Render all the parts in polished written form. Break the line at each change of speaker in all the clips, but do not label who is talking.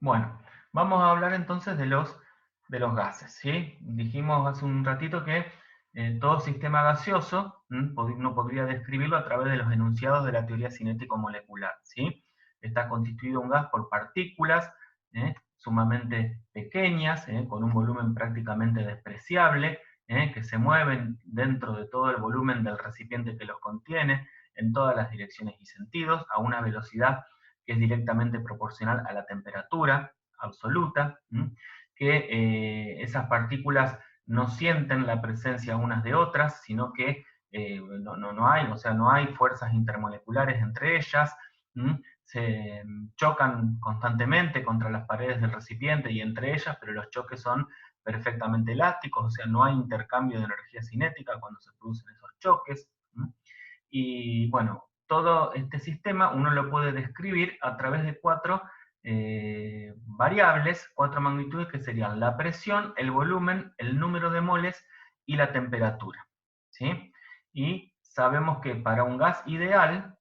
Bueno, vamos a hablar entonces de los gases, ¿sí? Dijimos hace un ratito que todo sistema gaseoso uno podría describirlo a través de los enunciados de la teoría cinético-molecular, ¿sí? Está constituido un gas por partículas sumamente pequeñas, con un volumen prácticamente despreciable, que se mueven dentro de todo el volumen del recipiente que los contiene, en todas las direcciones y sentidos, a una velocidad que es directamente proporcional a la temperatura absoluta, que esas partículas no sienten la presencia unas de otras, sino que no hay, o sea, no hay fuerzas intermoleculares entre ellas, se chocan constantemente contra las paredes del recipiente y entre ellas, pero los choques son perfectamente elásticos, o sea, no hay intercambio de energía cinética cuando se producen esos choques. Y bueno, todo este sistema uno lo puede describir a través de cuatro variables, cuatro magnitudes que serían la presión, el volumen, el número de moles y la temperatura, ¿sí? Y sabemos que para un gas ideal,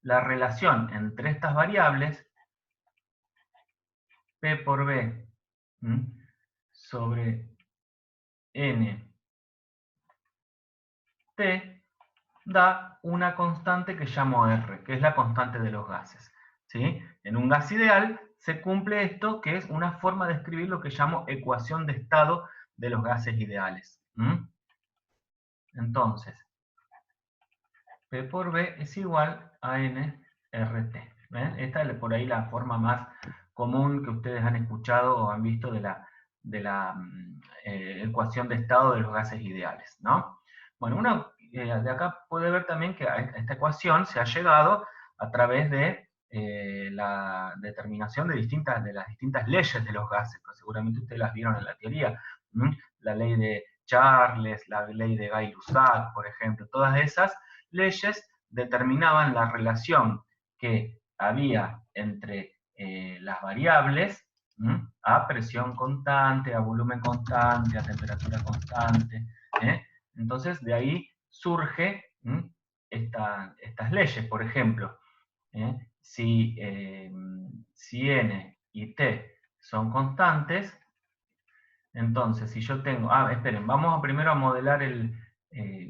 la relación entre estas variables, P por B sobre N T, da una constante que llamo R, que es la constante de los gases, ¿sí? En un gas ideal se cumple esto, que es una forma de escribir lo que llamo ecuación de estado de los gases ideales. Entonces, P por B es igual a nRT. ¿Ven? Esta es por ahí la forma más común que ustedes han escuchado o han visto de la ecuación de estado de los gases ideales, ¿no? Bueno, uno de acá puede ver también que a esta ecuación se ha llegado a través de la determinación de las distintas leyes de los gases, que seguramente ustedes las vieron en la teoría. La ley de Charles, la ley de Gay-Lussac, por ejemplo, todas esas leyes determinaban la relación que había entre las variables a presión constante, a volumen constante, a temperatura constante. Entonces, de ahí surge estas leyes. Por ejemplo, si N y T son constantes, entonces si yo tengo... esperen, vamos primero a modelar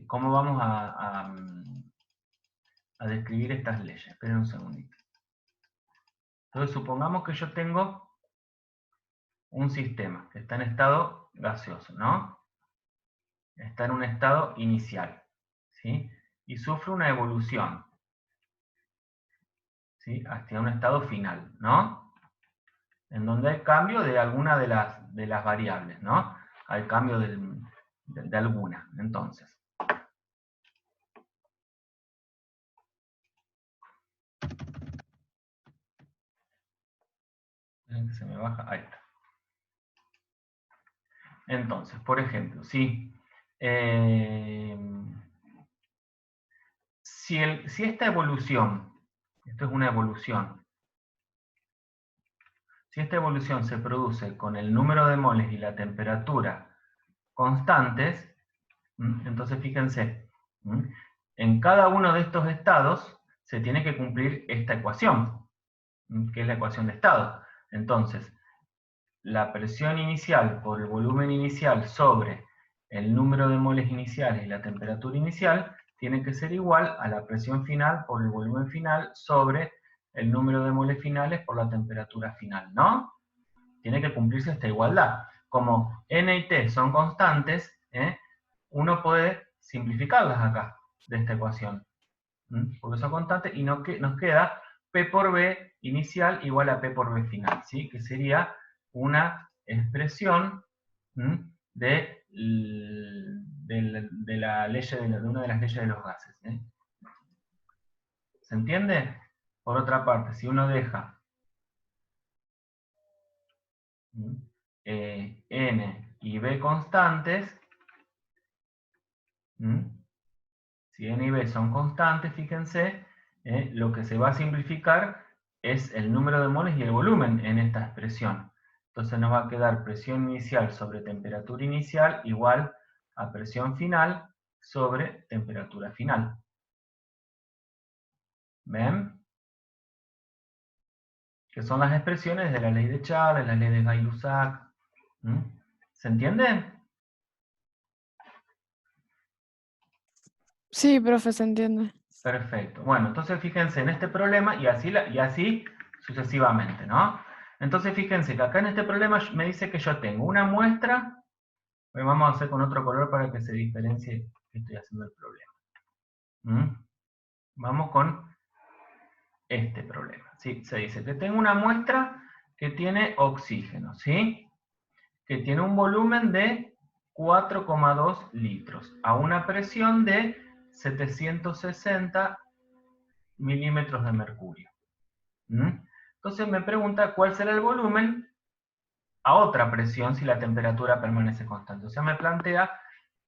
cómo vamos a describir estas leyes. Esperen un segundito. Entonces, supongamos que yo tengo un sistema que está en estado gaseoso, ¿no? Está en un estado inicial, ¿sí? Y sufre una evolución, ¿sí? Hasta un estado final, ¿no? En donde hay cambio de alguna de las variables, ¿no? Hay cambio de alguna. Entonces, se me baja, ahí está. Entonces, por ejemplo, si esta evolución, esto es una evolución, si esta evolución se produce con el número de moles y la temperatura constantes, entonces fíjense, en cada uno de estos estados se tiene que cumplir esta ecuación, que es la ecuación de estado. Entonces, la presión inicial por el volumen inicial sobre el número de moles iniciales y la temperatura inicial tiene que ser igual a la presión final por el volumen final sobre el número de moles finales por la temperatura final, ¿no? Tiene que cumplirse esta igualdad. Como N y T son constantes, uno puede simplificarlas acá, de esta ecuación. Porque son constantes y nos queda P por B inicial igual a P por B final, ¿sí? Que sería una expresión de una de las leyes de los gases. ¿Se entiende? Por otra parte, si uno deja N y B constantes, si N y B son constantes, fíjense, lo que se va a simplificar es el número de moles y el volumen en esta expresión. Entonces nos va a quedar presión inicial sobre temperatura inicial igual a presión final sobre temperatura final. ¿Ven? que son las expresiones de la ley de Charles, la ley de Gay-Lussac. ¿Se entiende?
Sí, profe, se entiende.
Perfecto. Bueno, entonces fíjense en este problema y así sucesivamente, ¿no? Entonces fíjense que acá en este problema me dice que yo tengo una muestra. Vamos a hacer con otro color para que se diferencie que estoy haciendo el problema. Vamos con este problema. ¿Sí? Se dice que tengo una muestra que tiene oxígeno, ¿sí? Que tiene un volumen de 4,2 litros a una presión de 760 milímetros de mercurio. Entonces me pregunta cuál será el volumen a otra presión si la temperatura permanece constante. O sea, me plantea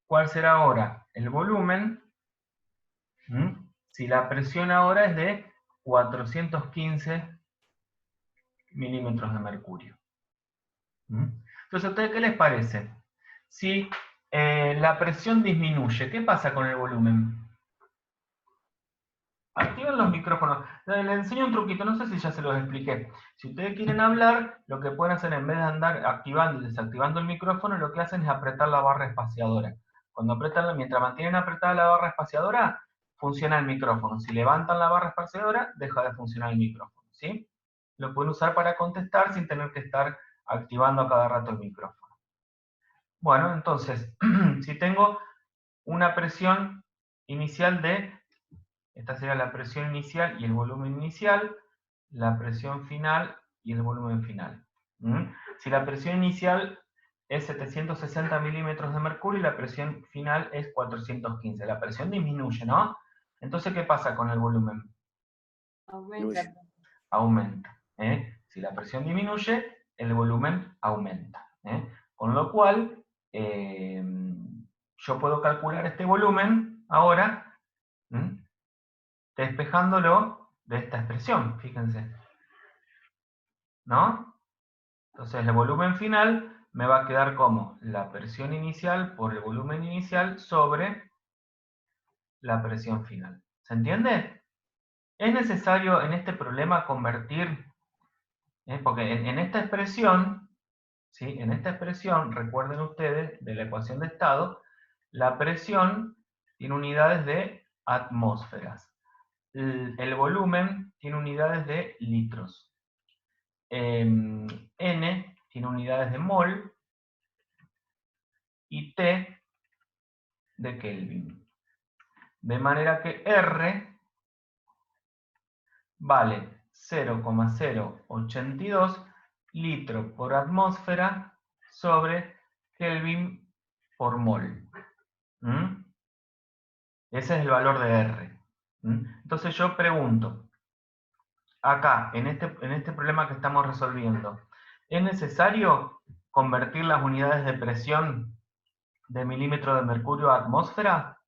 cuál será ahora el volumen si la presión ahora es de 415 milímetros de mercurio. Entonces, ¿a ustedes qué les parece? Si la presión disminuye, ¿qué pasa con el volumen? Activen los micrófonos. Les enseño un truquito, no sé si ya se los expliqué. Si ustedes quieren hablar, lo que pueden hacer en vez de andar activando y desactivando el micrófono, lo que hacen es apretar la barra espaciadora. Mientras mantienen apretada la barra espaciadora, funciona el micrófono. Si levantan la barra espaciadora, deja de funcionar el micrófono, ¿sí? Lo pueden usar para contestar sin tener que estar activando a cada rato el micrófono. Bueno, entonces, si tengo una presión inicial esta sería la presión inicial y el volumen inicial, la presión final y el volumen final. Si la presión inicial es 760 milímetros de mercurio y la presión final es 415. La presión disminuye, ¿no? Entonces, ¿qué pasa con el volumen?
Aumenta.
Aumenta. Si la presión disminuye, el volumen aumenta. Con lo cual, yo puedo calcular este volumen ahora, despejándolo de esta expresión, fíjense. ¿No? Entonces el volumen final me va a quedar como la presión inicial por el volumen inicial sobre la presión final. ¿Se entiende? Es necesario en este problema convertir, porque en esta expresión, ¿sí? En esta expresión, recuerden ustedes, de la ecuación de estado, la presión tiene unidades de atmósferas. El volumen tiene unidades de litros. N tiene unidades de mol y T de Kelvin. De manera que R vale 0,082 litros por atmósfera sobre Kelvin por mol. Ese es el valor de R. Entonces yo pregunto, acá, en este problema que estamos resolviendo, ¿es necesario convertir las unidades de presión de milímetro de mercurio a atmósfera?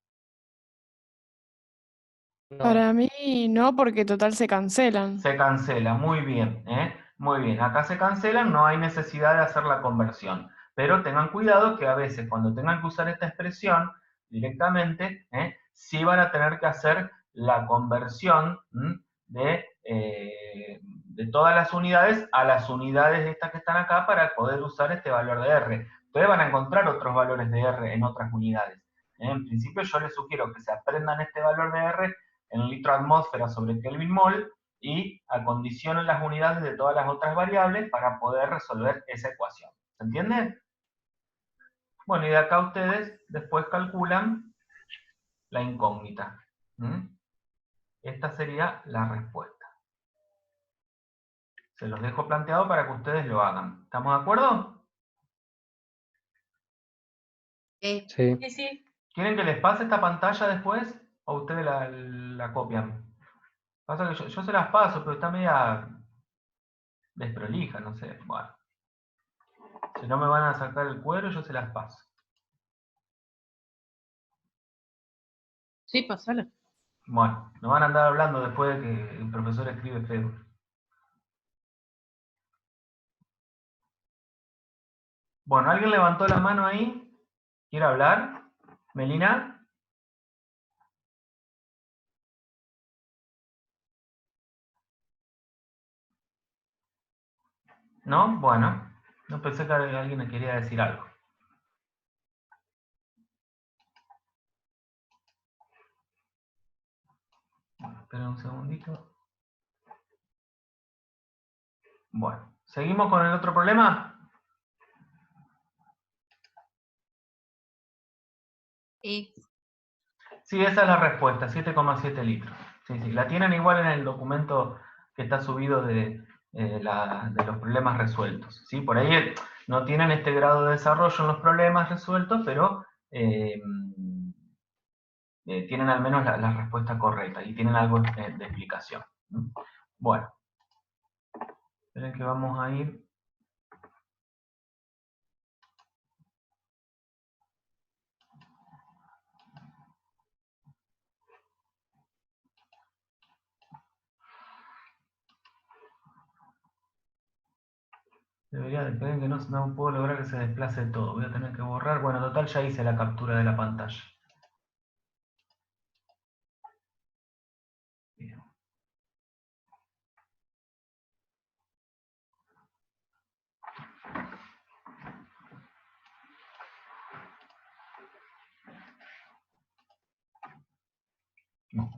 Para mí no, porque total se cancelan.
Se cancela, muy bien, muy bien. Acá se cancelan, no hay necesidad de hacer la conversión. Pero tengan cuidado que a veces cuando tengan que usar esta expresión directamente, sí van a tener que hacer la conversión de todas las unidades a las unidades estas que están acá para poder usar este valor de R. Ustedes van a encontrar otros valores de R en otras unidades. En principio yo les sugiero que se aprendan este valor de R en litro atmósfera sobre Kelvin mol y acondicionen las unidades de todas las otras variables para poder resolver esa ecuación. ¿Se entiende? Bueno, y de acá ustedes después calculan la incógnita. Esta sería la respuesta. Se los dejo planteado para que ustedes lo hagan. ¿Estamos de acuerdo?
Sí.
Sí.
¿Quieren que les pase esta pantalla después o ustedes la copian? Pasa que yo se las paso, pero está media desprolija, no sé. Bueno. Si no me van a sacar el cuero, yo se las paso.
Sí, pasala.
Bueno, nos van a andar hablando después de que el profesor escribe feo. Bueno, ¿alguien levantó la mano ahí? ¿Quiere hablar? ¿Melina? ¿No? Bueno, no pensé que alguien me quería decir algo. Espera un segundito. Bueno, ¿seguimos con el otro problema?
Sí.
Sí, esa es la respuesta, 7,7 litros. Sí, sí, la tienen igual en el documento que está subido de los problemas resueltos. ¿Sí? Por ahí no tienen este grado de desarrollo en los problemas resueltos, pero tienen al menos la respuesta correcta y tienen algo de explicación. Bueno, esperen que vamos a ir. Esperen que no puedo lograr que se desplace todo. Voy a tener que borrar. Bueno, total ya hice la captura de la pantalla. Bien.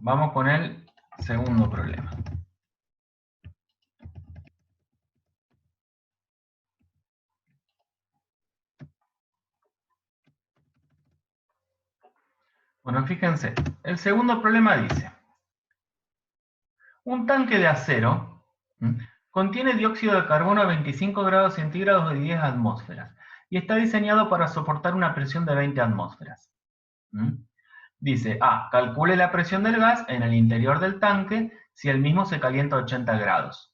Vamos con el segundo problema. Bueno, fíjense, el segundo problema dice, un tanque de acero contiene dióxido de carbono a 25 grados centígrados y 10 atmósferas y está diseñado para soportar una presión de 20 atmósferas. Dice, A, calcule la presión del gas en el interior del tanque si el mismo se calienta a 80 grados.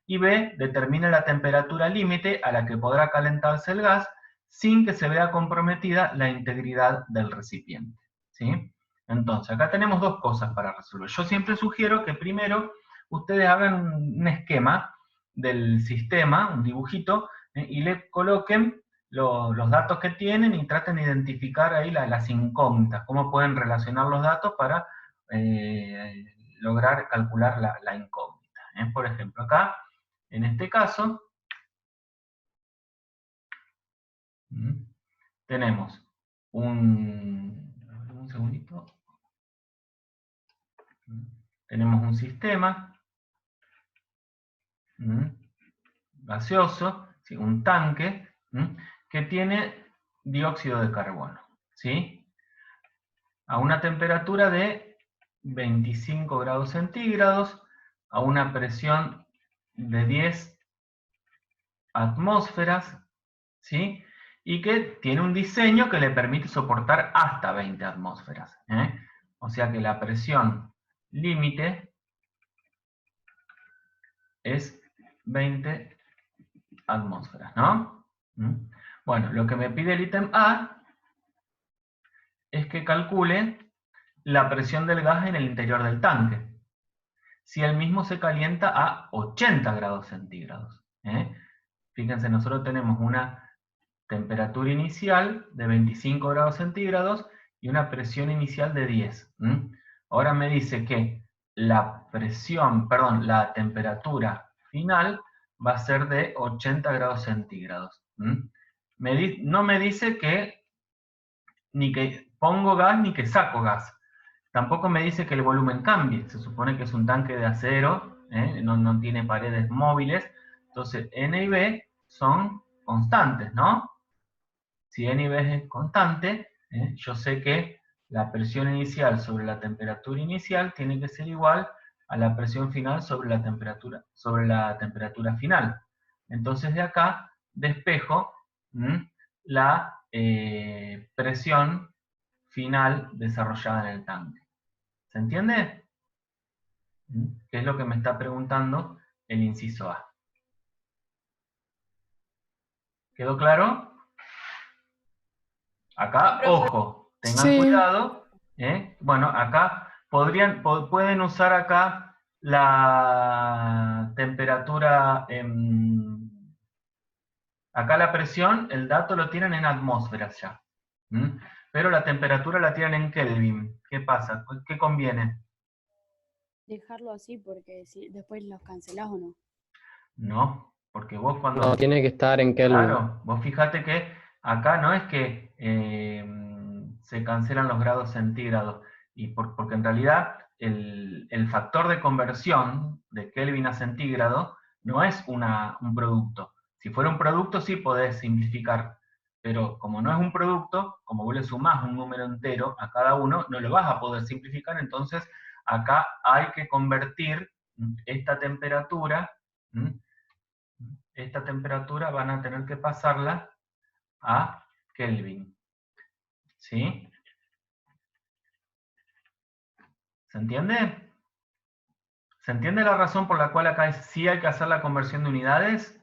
Y B, determine la temperatura límite a la que podrá calentarse el gas sin que se vea comprometida la integridad del recipiente. ¿Sí? Entonces, acá tenemos dos cosas para resolver. Yo siempre sugiero que primero ustedes hagan un esquema del sistema, un dibujito, y le coloquen los datos que tienen y traten de identificar ahí las incógnitas, cómo pueden relacionar los datos para lograr calcular la incógnita. Por ejemplo, acá, en este caso, tenemos un segundito. Tenemos un sistema gaseoso, ¿sí? Un tanque, que tiene dióxido de carbono, ¿sí? A una temperatura de 25 grados centígrados, a una presión de 10 atmósferas, ¿sí? Y que tiene un diseño que le permite soportar hasta 20 atmósferas. O sea que la presión límite es 20 atmósferas, ¿no? Bueno, lo que me pide el ítem A es que calcule la presión del gas en el interior del tanque, si el mismo se calienta a 80 grados centígrados. Fíjense, nosotros tenemos una temperatura inicial de 25 grados centígrados y una presión inicial de 10. Ahora me dice que la temperatura final va a ser de 80 grados centígrados. No me dice que ni que pongo gas ni que saco gas. Tampoco me dice que el volumen cambie. Se supone que es un tanque de acero, no tiene paredes móviles. Entonces, N y B son constantes, ¿no? Si N y B es constante, yo sé que la presión inicial sobre la temperatura inicial tiene que ser igual a la presión final sobre la temperatura final. Entonces, de acá despejo la presión final desarrollada en el tanque. ¿Se entiende? ¿Qué es lo que me está preguntando el inciso A? ¿Quedó claro? Acá, ojo, tengan
Sí.
cuidado. Bueno, acá pueden usar acá la temperatura, acá la presión, el dato lo tienen en atmósferas ya. Pero la temperatura la tienen en Kelvin. ¿Qué pasa? ¿Qué conviene?
Dejarlo así porque si después los cancelás o no.
No, Porque vos cuando...
No, tiene que estar en Kelvin.
Claro, vos fíjate que acá no es que se cancelan los grados centígrados, porque en realidad el factor de conversión de Kelvin a centígrado no es un producto. Si fuera un producto sí podés simplificar, pero como no es un producto, como vos le sumás un número entero a cada uno, no lo vas a poder simplificar, entonces acá hay que convertir esta temperatura, van a tener que pasarla a Kelvin. ¿Sí? ¿Se entiende? ¿Se entiende la razón por la cual acá sí hay que hacer la conversión de unidades?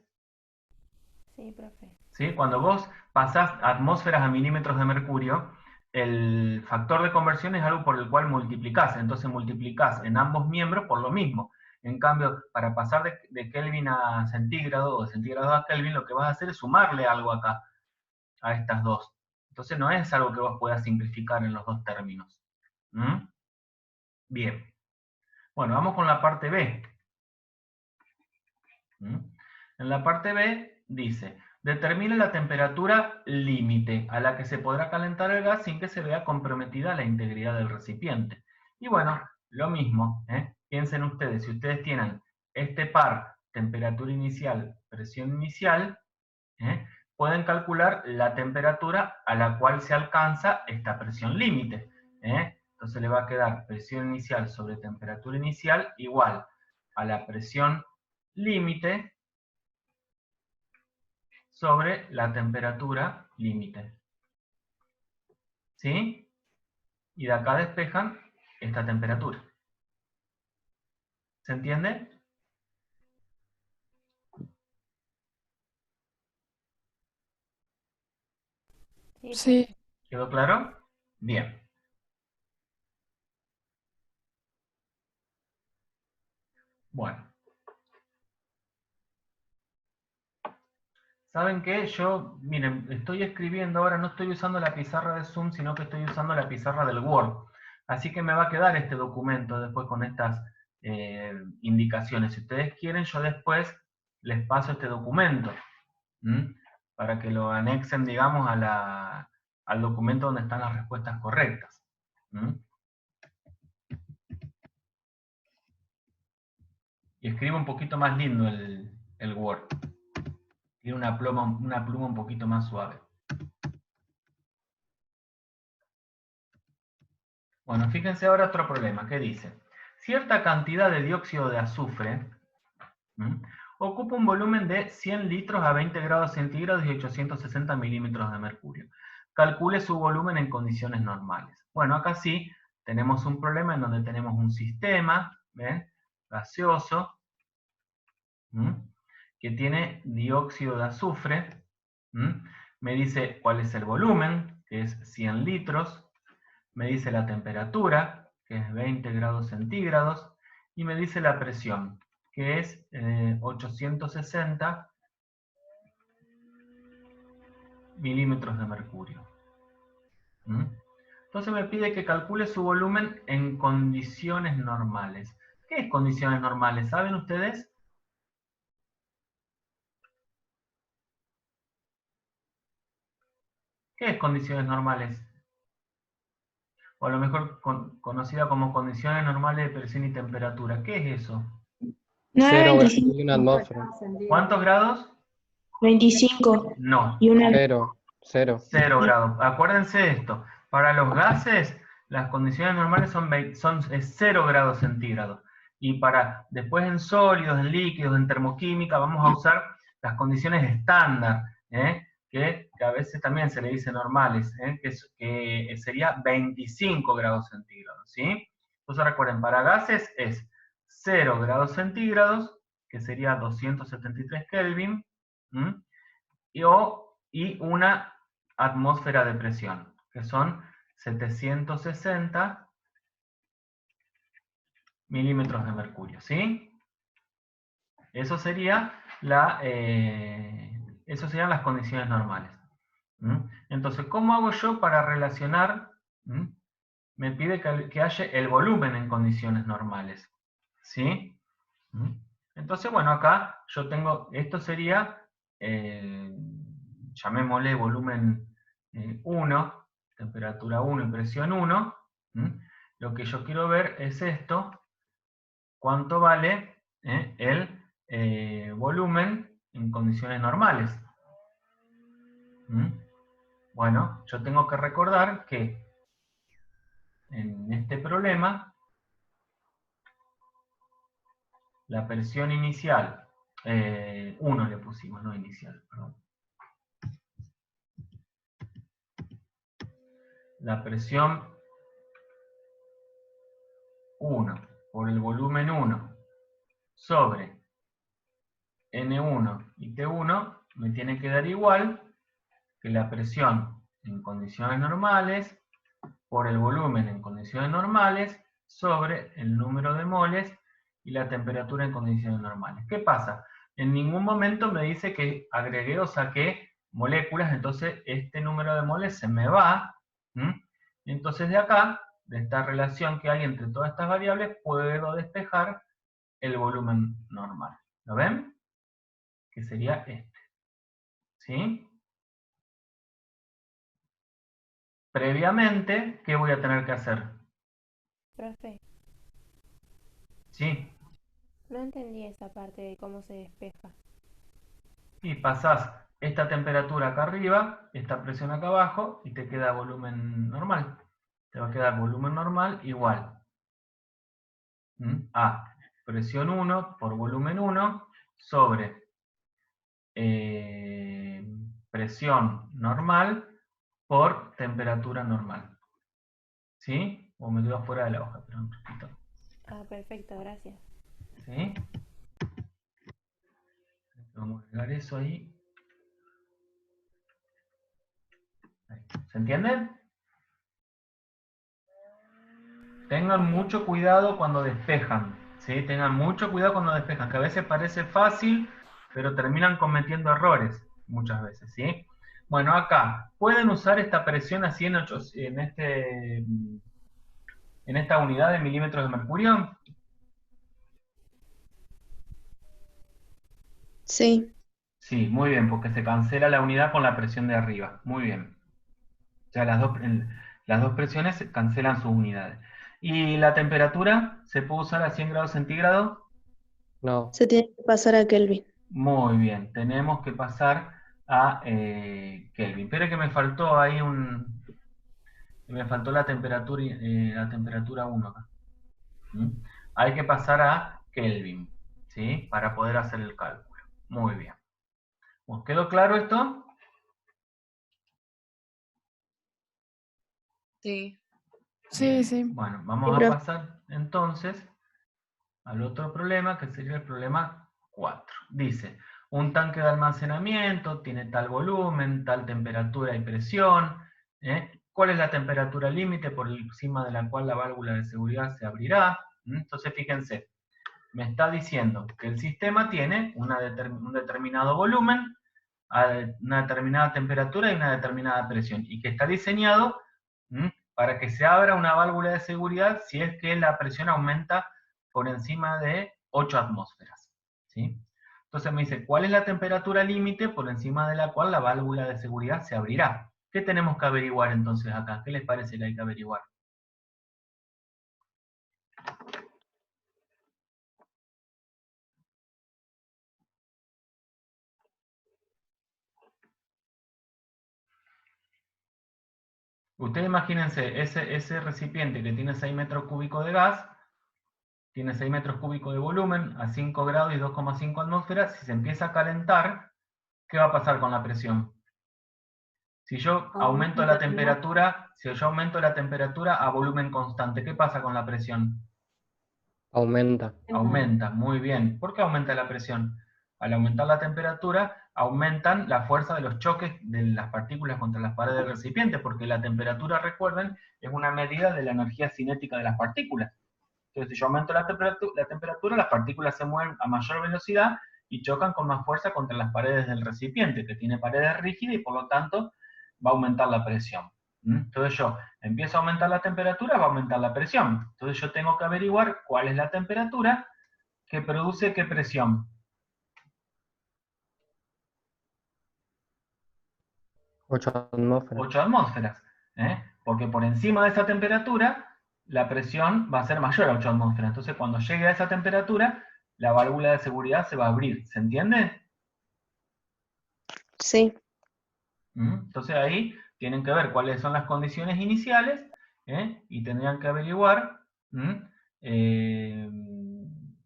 Sí, profe.
¿Sí? Cuando vos pasás atmósferas a milímetros de mercurio, el factor de conversión es algo por el cual multiplicás. Entonces multiplicás en ambos miembros por lo mismo. En cambio, para pasar de Kelvin a centígrado o de centígrado a Kelvin, lo que vas a hacer es sumarle algo acá, a estas dos. Entonces no es algo que vos puedas simplificar en los dos términos. ¿Mm? Bien. Bueno, vamos con la parte B. ¿Mm? En la parte B dice, determine la temperatura límite a la que se podrá calentar el gas sin que se vea comprometida la integridad del recipiente. Y bueno, lo mismo, piensen ustedes, si ustedes tienen este par, temperatura inicial, presión inicial, pueden calcular la temperatura a la cual se alcanza esta presión límite. Entonces le va a quedar presión inicial sobre temperatura inicial igual a la presión límite sobre la temperatura límite. ¿Sí? Y de acá despejan esta temperatura. ¿Se entiende?
Sí.
¿Quedó claro? Bien. Bueno. ¿Saben qué? Yo, miren, estoy escribiendo ahora, no estoy usando la pizarra de Zoom, sino que estoy usando la pizarra del Word. Así que me va a quedar este documento después con estas indicaciones. Si ustedes quieren, yo después les paso este documento, para que lo anexen, digamos, al documento donde están las respuestas correctas. Y escribo un poquito más lindo el Word. Tiene una pluma un poquito más suave. Bueno, fíjense ahora otro problema. ¿Qué dice? Cierta cantidad de dióxido de azufre ocupa un volumen de 100 litros a 20 grados centígrados y 860 milímetros de mercurio. Calcule su volumen en condiciones normales. Bueno, acá sí tenemos un problema en donde tenemos un sistema gaseoso que tiene dióxido de azufre. Me dice cuál es el volumen, que es 100 litros. Me dice la temperatura, que es 20 grados centígrados. Y me dice la presión, que es 860 milímetros de mercurio. Entonces me pide que calcule su volumen en condiciones normales. ¿Qué es condiciones normales? ¿Saben ustedes? ¿Qué es condiciones normales? O a lo mejor conocida como condiciones normales de presión y temperatura. ¿Qué es eso?
0 grados y una atmósfera.
¿Cuántos grados?
25.
No.
Y una...
0.
0 grados. Acuérdense de esto. Para los gases, las condiciones normales son 0 grados centígrados. Y para después en sólidos, en líquidos, en termoquímica, vamos a usar las condiciones estándar, que a veces también se le dice normales, que sería 25 grados centígrados. ¿Sí? Entonces recuerden, para gases es 0 grados centígrados, que sería 273 Kelvin, y una atmósfera de presión, que son 760 milímetros de mercurio, ¿sí? Eso sería eso serían las condiciones normales. Entonces, ¿cómo hago yo para relacionar? Me pide que haya el volumen en condiciones normales, ¿sí? Entonces, bueno, acá yo tengo, esto sería, llamémosle volumen 1, temperatura 1 y presión 1. Lo que yo quiero ver es esto, cuánto vale el volumen en condiciones normales. Bueno, yo tengo que recordar que en este problema, la presión inicial, 1 le pusimos, no inicial, perdón. La presión 1 por el volumen 1 sobre N1 y T1 me tiene que dar igual que la presión en condiciones normales por el volumen en condiciones normales sobre el número de moles y la temperatura en condiciones normales. ¿Qué pasa? En ningún momento me dice que agregué o saqué moléculas, entonces este número de moles se me va. Entonces de acá, de esta relación que hay entre todas estas variables, puedo despejar el volumen normal. ¿Lo ven? Que sería este. ¿Sí? Previamente, ¿qué voy a tener que hacer?
Profe,
¿Sí?
no entendí esa parte de cómo se despeja.
Y pasás esta temperatura acá arriba, esta presión acá abajo, y te queda volumen normal. Te va a quedar volumen normal igual a presión 1 por volumen 1 sobre presión normal por temperatura normal. ¿Sí? O me quedo fuera de la hoja, pero un poquito.
Ah, perfecto, gracias.
¿Sí? Vamos a agregar eso ahí. ¿Se entiende? Tengan mucho cuidado cuando despejan, ¿sí? Tengan mucho cuidado cuando despejan, que a veces parece fácil, pero terminan cometiendo errores, muchas veces, ¿sí? Bueno, acá, ¿pueden usar esta presión así en esta unidad de milímetros de mercurio?
Sí.
Sí, muy bien, porque se cancela la unidad con la presión de arriba. Muy bien. O sea, las dos presiones cancelan sus unidades. ¿Y la temperatura se puede usar a 100 grados centígrados?
No.
Se tiene que pasar a Kelvin.
Muy bien, tenemos que pasar a Kelvin. Pero que me faltó ahí me faltó la temperatura 1 acá. Hay que pasar a Kelvin, ¿sí? Para poder hacer el cálculo. Muy bien. ¿Os quedó claro esto?
Sí.
Sí,
Bien.
sí.
Bueno, vamos
Sí,
a
profe.
pasar entonces al otro problema, que sería el problema 4. Dice, un tanque de almacenamiento tiene tal volumen, tal temperatura y presión. ¿Cuál es la temperatura límite por encima de la cual la válvula de seguridad se abrirá? Entonces, fíjense, me está diciendo que el sistema tiene un determinado volumen, una determinada temperatura y una determinada presión, y que está diseñado para que se abra una válvula de seguridad si es que la presión aumenta por encima de 8 atmósferas. ¿Sí? Entonces me dice, ¿cuál es la temperatura límite por encima de la cual la válvula de seguridad se abrirá? ¿Qué tenemos que averiguar entonces acá? ¿Qué les parece que hay que averiguar? Ustedes imagínense ese recipiente que tiene 6 metros cúbicos de gas, tiene 6 metros cúbicos de volumen, a 5 grados y 2,5 atmósferas. Si se empieza a calentar, ¿qué va a pasar con la presión? Si yo aumento la temperatura, a volumen constante, ¿qué pasa con la presión?
Aumenta.
Aumenta, muy bien. ¿Por qué aumenta la presión? Al aumentar la temperatura, aumentan la fuerza de los choques de las partículas contra las paredes del recipiente, porque la temperatura, recuerden, es una medida de la energía cinética de las partículas. Entonces, si yo aumento la temperatura, las partículas se mueven a mayor velocidad y chocan con más fuerza contra las paredes del recipiente, que tiene paredes rígidas y por lo tanto va a aumentar la presión. Entonces yo empiezo a aumentar la temperatura, va a aumentar la presión. Entonces yo tengo que averiguar cuál es la temperatura que produce ¿qué presión?
8 atmósferas.
8 atmósferas. Porque por encima de esa temperatura, la presión va a ser mayor a 8 atmósferas. Entonces, cuando llegue a esa temperatura, la válvula de seguridad se va a abrir. ¿Se entiende?
Sí,
Entonces ahí tienen que ver cuáles son las condiciones iniciales, y tendrían que averiguar,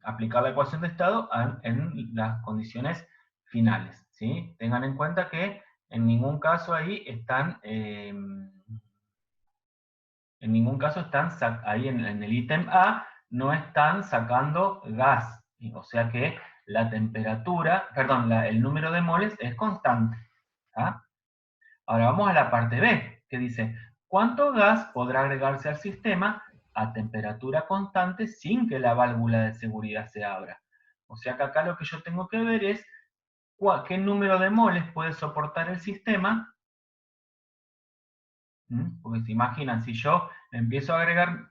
aplicar la ecuación de estado en las condiciones finales, ¿sí? Tengan en cuenta que en ningún caso ahí están, ahí en el ítem A, no están sacando gas, o sea que la temperatura, perdón, el número de moles es constante. ¿Ah? Ahora vamos a la parte B, que dice, ¿cuánto gas podrá agregarse al sistema a temperatura constante sin que la válvula de seguridad se abra? O sea que acá lo que yo tengo que ver es qué número de moles puede soportar el sistema. Porque se imaginan, si yo empiezo a agregar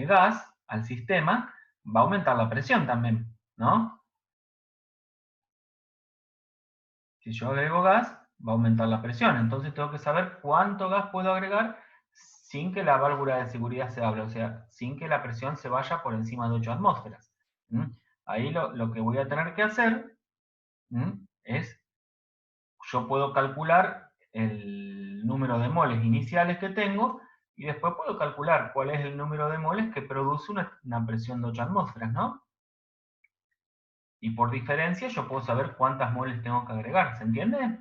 gas al sistema, va a aumentar la presión también, ¿no? Si yo agrego gas, va a aumentar la presión. Entonces tengo que saber cuánto gas puedo agregar sin que la válvula de seguridad se abra, o sea, sin que la presión se vaya por encima de 8 atmósferas. Ahí lo que voy a tener que hacer es, yo puedo calcular el número de moles iniciales que tengo, y después puedo calcular cuál es el número de moles que produce una presión de 8 atmósferas, ¿no? Y por diferencia yo puedo saber cuántas moles tengo que agregar, ¿se entiende?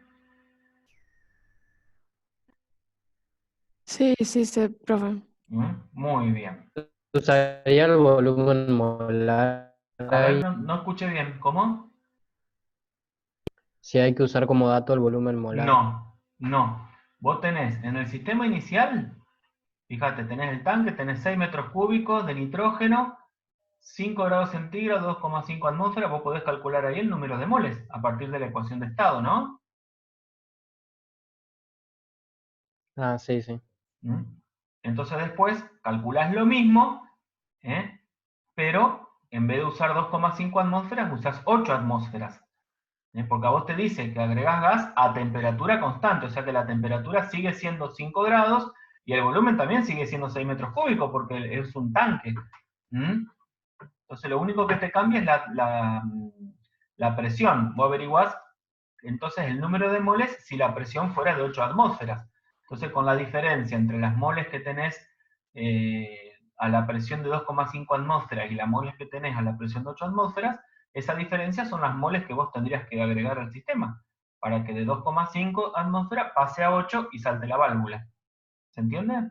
Sí, profe.
Muy bien.
Usaría el volumen molar
A ver,
ahí.
no escuché bien. ¿Cómo?
Si hay que usar como dato el volumen molar.
No. Vos tenés en el sistema inicial, fíjate, tenés el tanque, tenés 6 metros cúbicos de nitrógeno, 5 grados centígrados, 2,5 atmósferas, vos podés calcular ahí el número de moles a partir de la ecuación de estado, ¿no?
Ah, sí, sí.
Entonces después calculás lo mismo, pero en vez de usar 2,5 atmósferas, usás 8 atmósferas. Porque a vos te dice que agregás gas a temperatura constante, o sea que la temperatura sigue siendo 5 grados y el volumen también sigue siendo 6 metros cúbicos porque es un tanque. Entonces lo único que te cambia es la presión. Vos averiguás entonces el número de moles si la presión fuera de 8 atmósferas. Entonces con la diferencia entre las moles que tenés a la presión de 2,5 atmósferas y las moles que tenés a la presión de 8 atmósferas, esa diferencia son las moles que vos tendrías que agregar al sistema, para que de 2,5 atmósferas pase a 8 y salte la válvula. ¿Se entiende?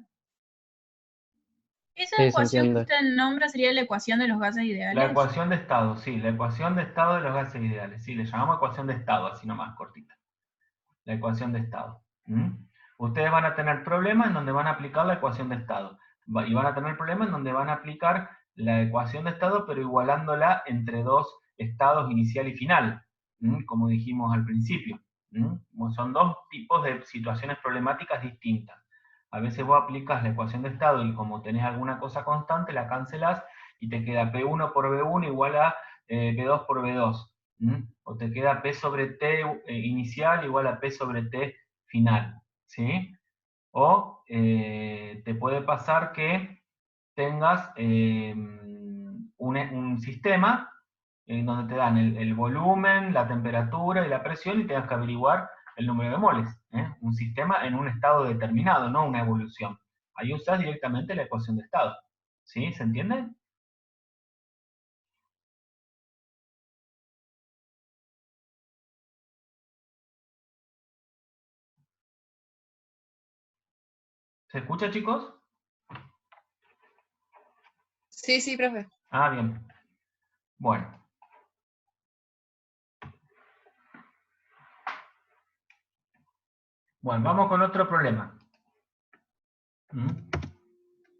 Esa
Sí, se
ecuación que
entiende.
usted nombra sería la ecuación de los gases
La
ideales.
ecuación de estado, sí, la ecuación de estado de los gases ideales. Sí, le llamamos ecuación de estado, así nomás, cortita. La ecuación de estado. Ustedes van a tener problemas en donde van a aplicar la ecuación de estado. Y van a tener problemas en donde van a aplicar la ecuación de estado, pero igualándola entre dos estados inicial y final, como dijimos al principio. Son dos tipos de situaciones problemáticas distintas. A veces vos aplicas la ecuación de estado y como tenés alguna cosa constante, la cancelás y te queda P1 por B1 igual a P2 por B2. O te queda P sobre T inicial igual a P sobre T final. ¿Sí? O te puede pasar que tengas un sistema en donde te dan el volumen, la temperatura y la presión y tengas que averiguar el número de moles. Un sistema en un estado determinado, no una evolución. Ahí usas directamente la ecuación de estado. ¿Sí? ¿Se entiende? ¿Se escucha, chicos?
Sí, profe.
Ah, bien. Bueno. Bueno, vamos con otro problema.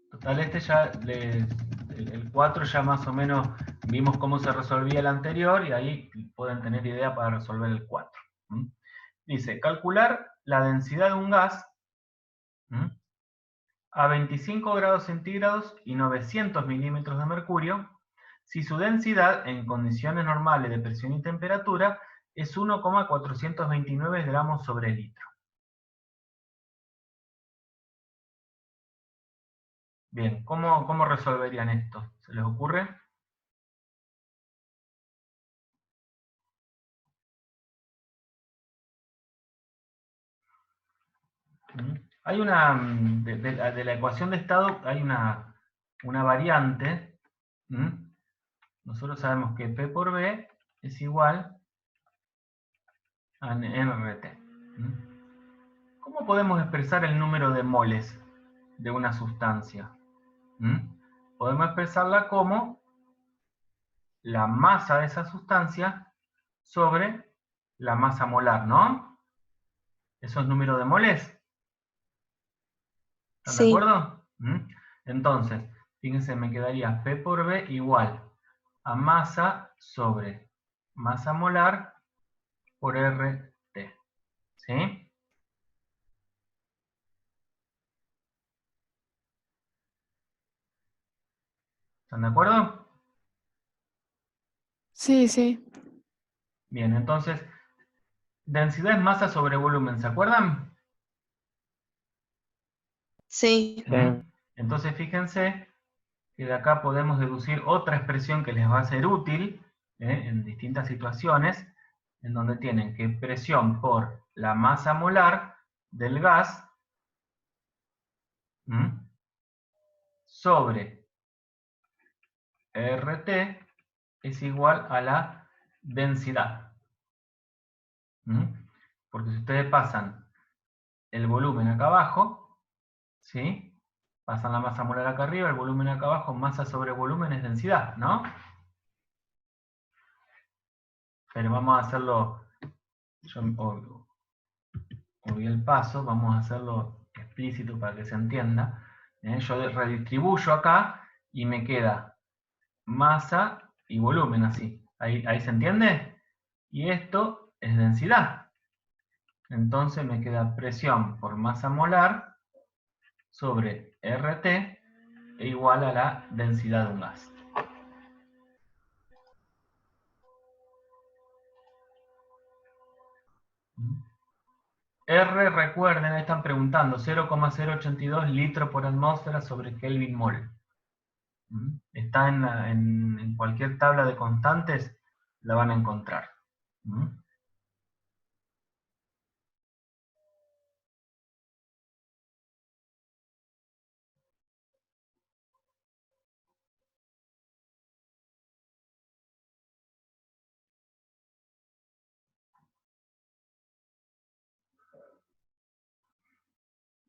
Total, este ya, el 4 ya más o menos vimos cómo se resolvía el anterior y ahí pueden tener idea para resolver el 4. Dice, calcular la densidad de un gas a 25 grados centígrados y 900 milímetros de mercurio si su densidad en condiciones normales de presión y temperatura es 1,429 gramos sobre litro. Bien, ¿cómo resolverían esto? ¿Se les ocurre? Hay una, de la ecuación de estado, hay una variante. Nosotros sabemos que P por B es igual a nRT. ¿Cómo podemos expresar el número de moles de una sustancia? Podemos expresarla como la masa de esa sustancia sobre la masa molar, ¿no? ¿Eso es número de moles? ¿Están de
Sí.
acuerdo? Entonces, fíjense, me quedaría P por B igual a masa sobre masa molar por RT. ¿Sí? ¿Están de acuerdo?
Sí, sí.
Bien, entonces, densidad es masa sobre volumen, ¿se acuerdan?
Sí.
Sí.
Entonces, fíjense que de acá podemos deducir otra expresión que les va a ser útil en distintas situaciones, en donde tienen que presión por la masa molar del gas sobre RT es igual a la densidad. Porque si ustedes pasan el volumen acá abajo, ¿sí? Pasan la masa molar acá arriba, el volumen acá abajo, masa sobre volumen es densidad, ¿no? Pero vamos a hacerlo, yo obvié el paso, vamos a hacerlo explícito para que se entienda. Yo redistribuyo acá y me queda masa y volumen así. ¿Ahí se entiende? Y esto es densidad. Entonces me queda presión por masa molar sobre RT e igual a la densidad de un gas. R, recuerden, ahí están preguntando, 0,082 litros por atmósfera sobre Kelvin mol. Está en cualquier tabla de constantes, la van a encontrar.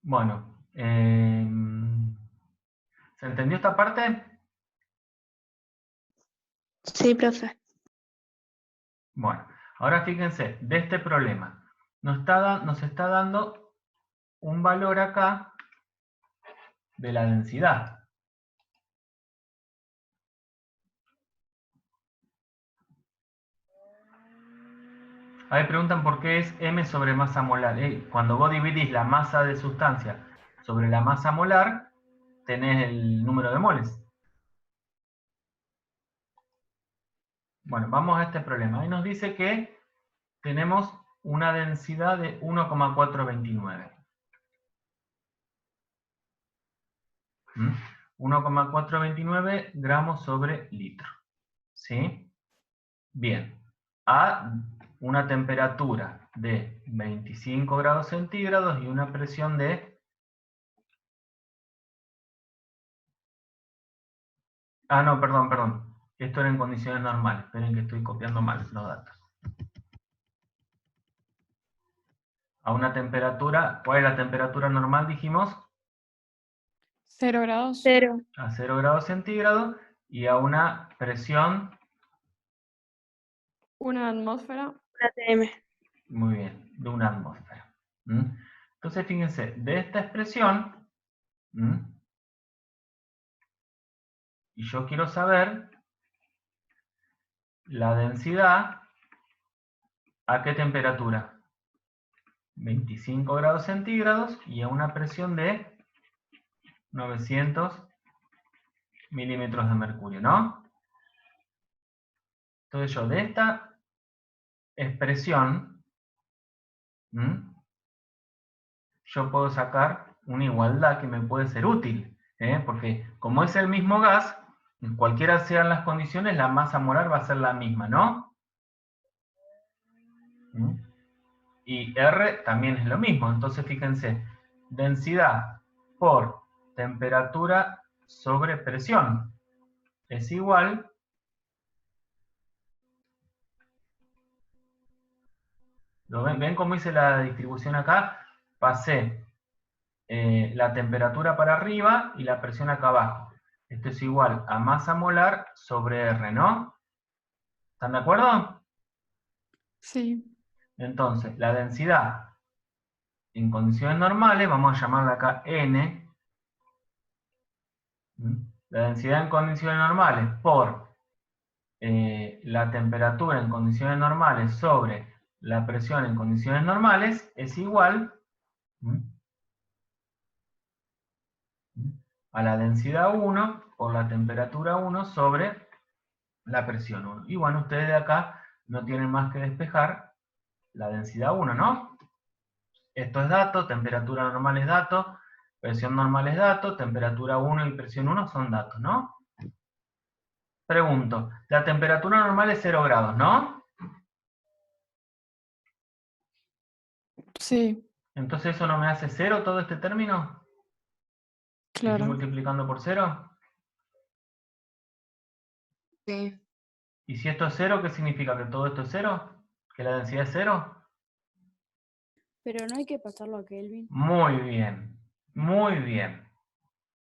Bueno, ¿se entendió esta parte?
Sí, profe.
Bueno, ahora fíjense, de este problema, nos está dando un valor acá de la densidad. Ahí preguntan por qué es M sobre masa molar. Cuando vos dividís la masa de sustancia sobre la masa molar, tenés el número de moles. Bueno, vamos a este problema. Ahí nos dice que tenemos una densidad de 1,429. 1,429 gramos sobre litro. ¿Sí? Bien. A una temperatura de 25 grados centígrados y una presión de... Ah, no, perdón. Esto era en condiciones normales. Esperen que estoy copiando mal los datos. A una temperatura, ¿cuál es la temperatura normal, dijimos?
0 grados.
0.
A 0 grados centígrados y a una presión...
1 atmósfera.
ATM.
Muy bien, de una atmósfera. Entonces, fíjense, de esta expresión, y yo quiero saber la densidad, ¿a qué temperatura? 25 grados centígrados y a una presión de 900 milímetros de mercurio, ¿no? Entonces yo de esta expresión, yo puedo sacar una igualdad que me puede ser útil, porque como es el mismo gas, cualquiera sean las condiciones, la masa molar va a ser la misma, ¿no? Y R también es lo mismo, entonces fíjense, densidad por temperatura sobre presión es igual ¿ven cómo hice la distribución acá? Pasé la temperatura para arriba y la presión acá abajo. Esto es igual a masa molar sobre R, ¿no? ¿Están de acuerdo?
Sí.
Entonces, la densidad en condiciones normales, vamos a llamarla acá N. La densidad en condiciones normales por la temperatura en condiciones normales sobre la presión en condiciones normales es igual a la densidad 1 por la temperatura 1 sobre la presión 1. Y bueno, ustedes de acá no tienen más que despejar la densidad 1, ¿no? Esto es dato, temperatura normal es dato, presión normal es dato, temperatura 1 y presión 1 son datos, ¿no? Pregunto, la temperatura normal es 0 grados, ¿no?
Sí,
Entonces eso no me hace 0 todo este término. Estoy
claro.
multiplicando por 0.
Sí.
¿Y si esto es 0, qué significa? ¿Que todo esto es 0? ¿Que la densidad es 0?
Pero no hay que pasarlo a Kelvin.
Muy bien, muy bien.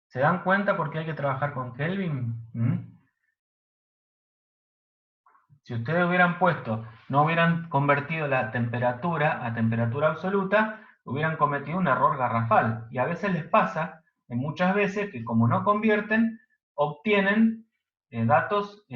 ¿Se dan cuenta por qué hay que trabajar con Kelvin? Si ustedes hubieran puesto, no hubieran convertido la temperatura a temperatura absoluta, hubieran cometido un error garrafal. Y a veces les pasa, muchas veces, que como no convierten, obtienen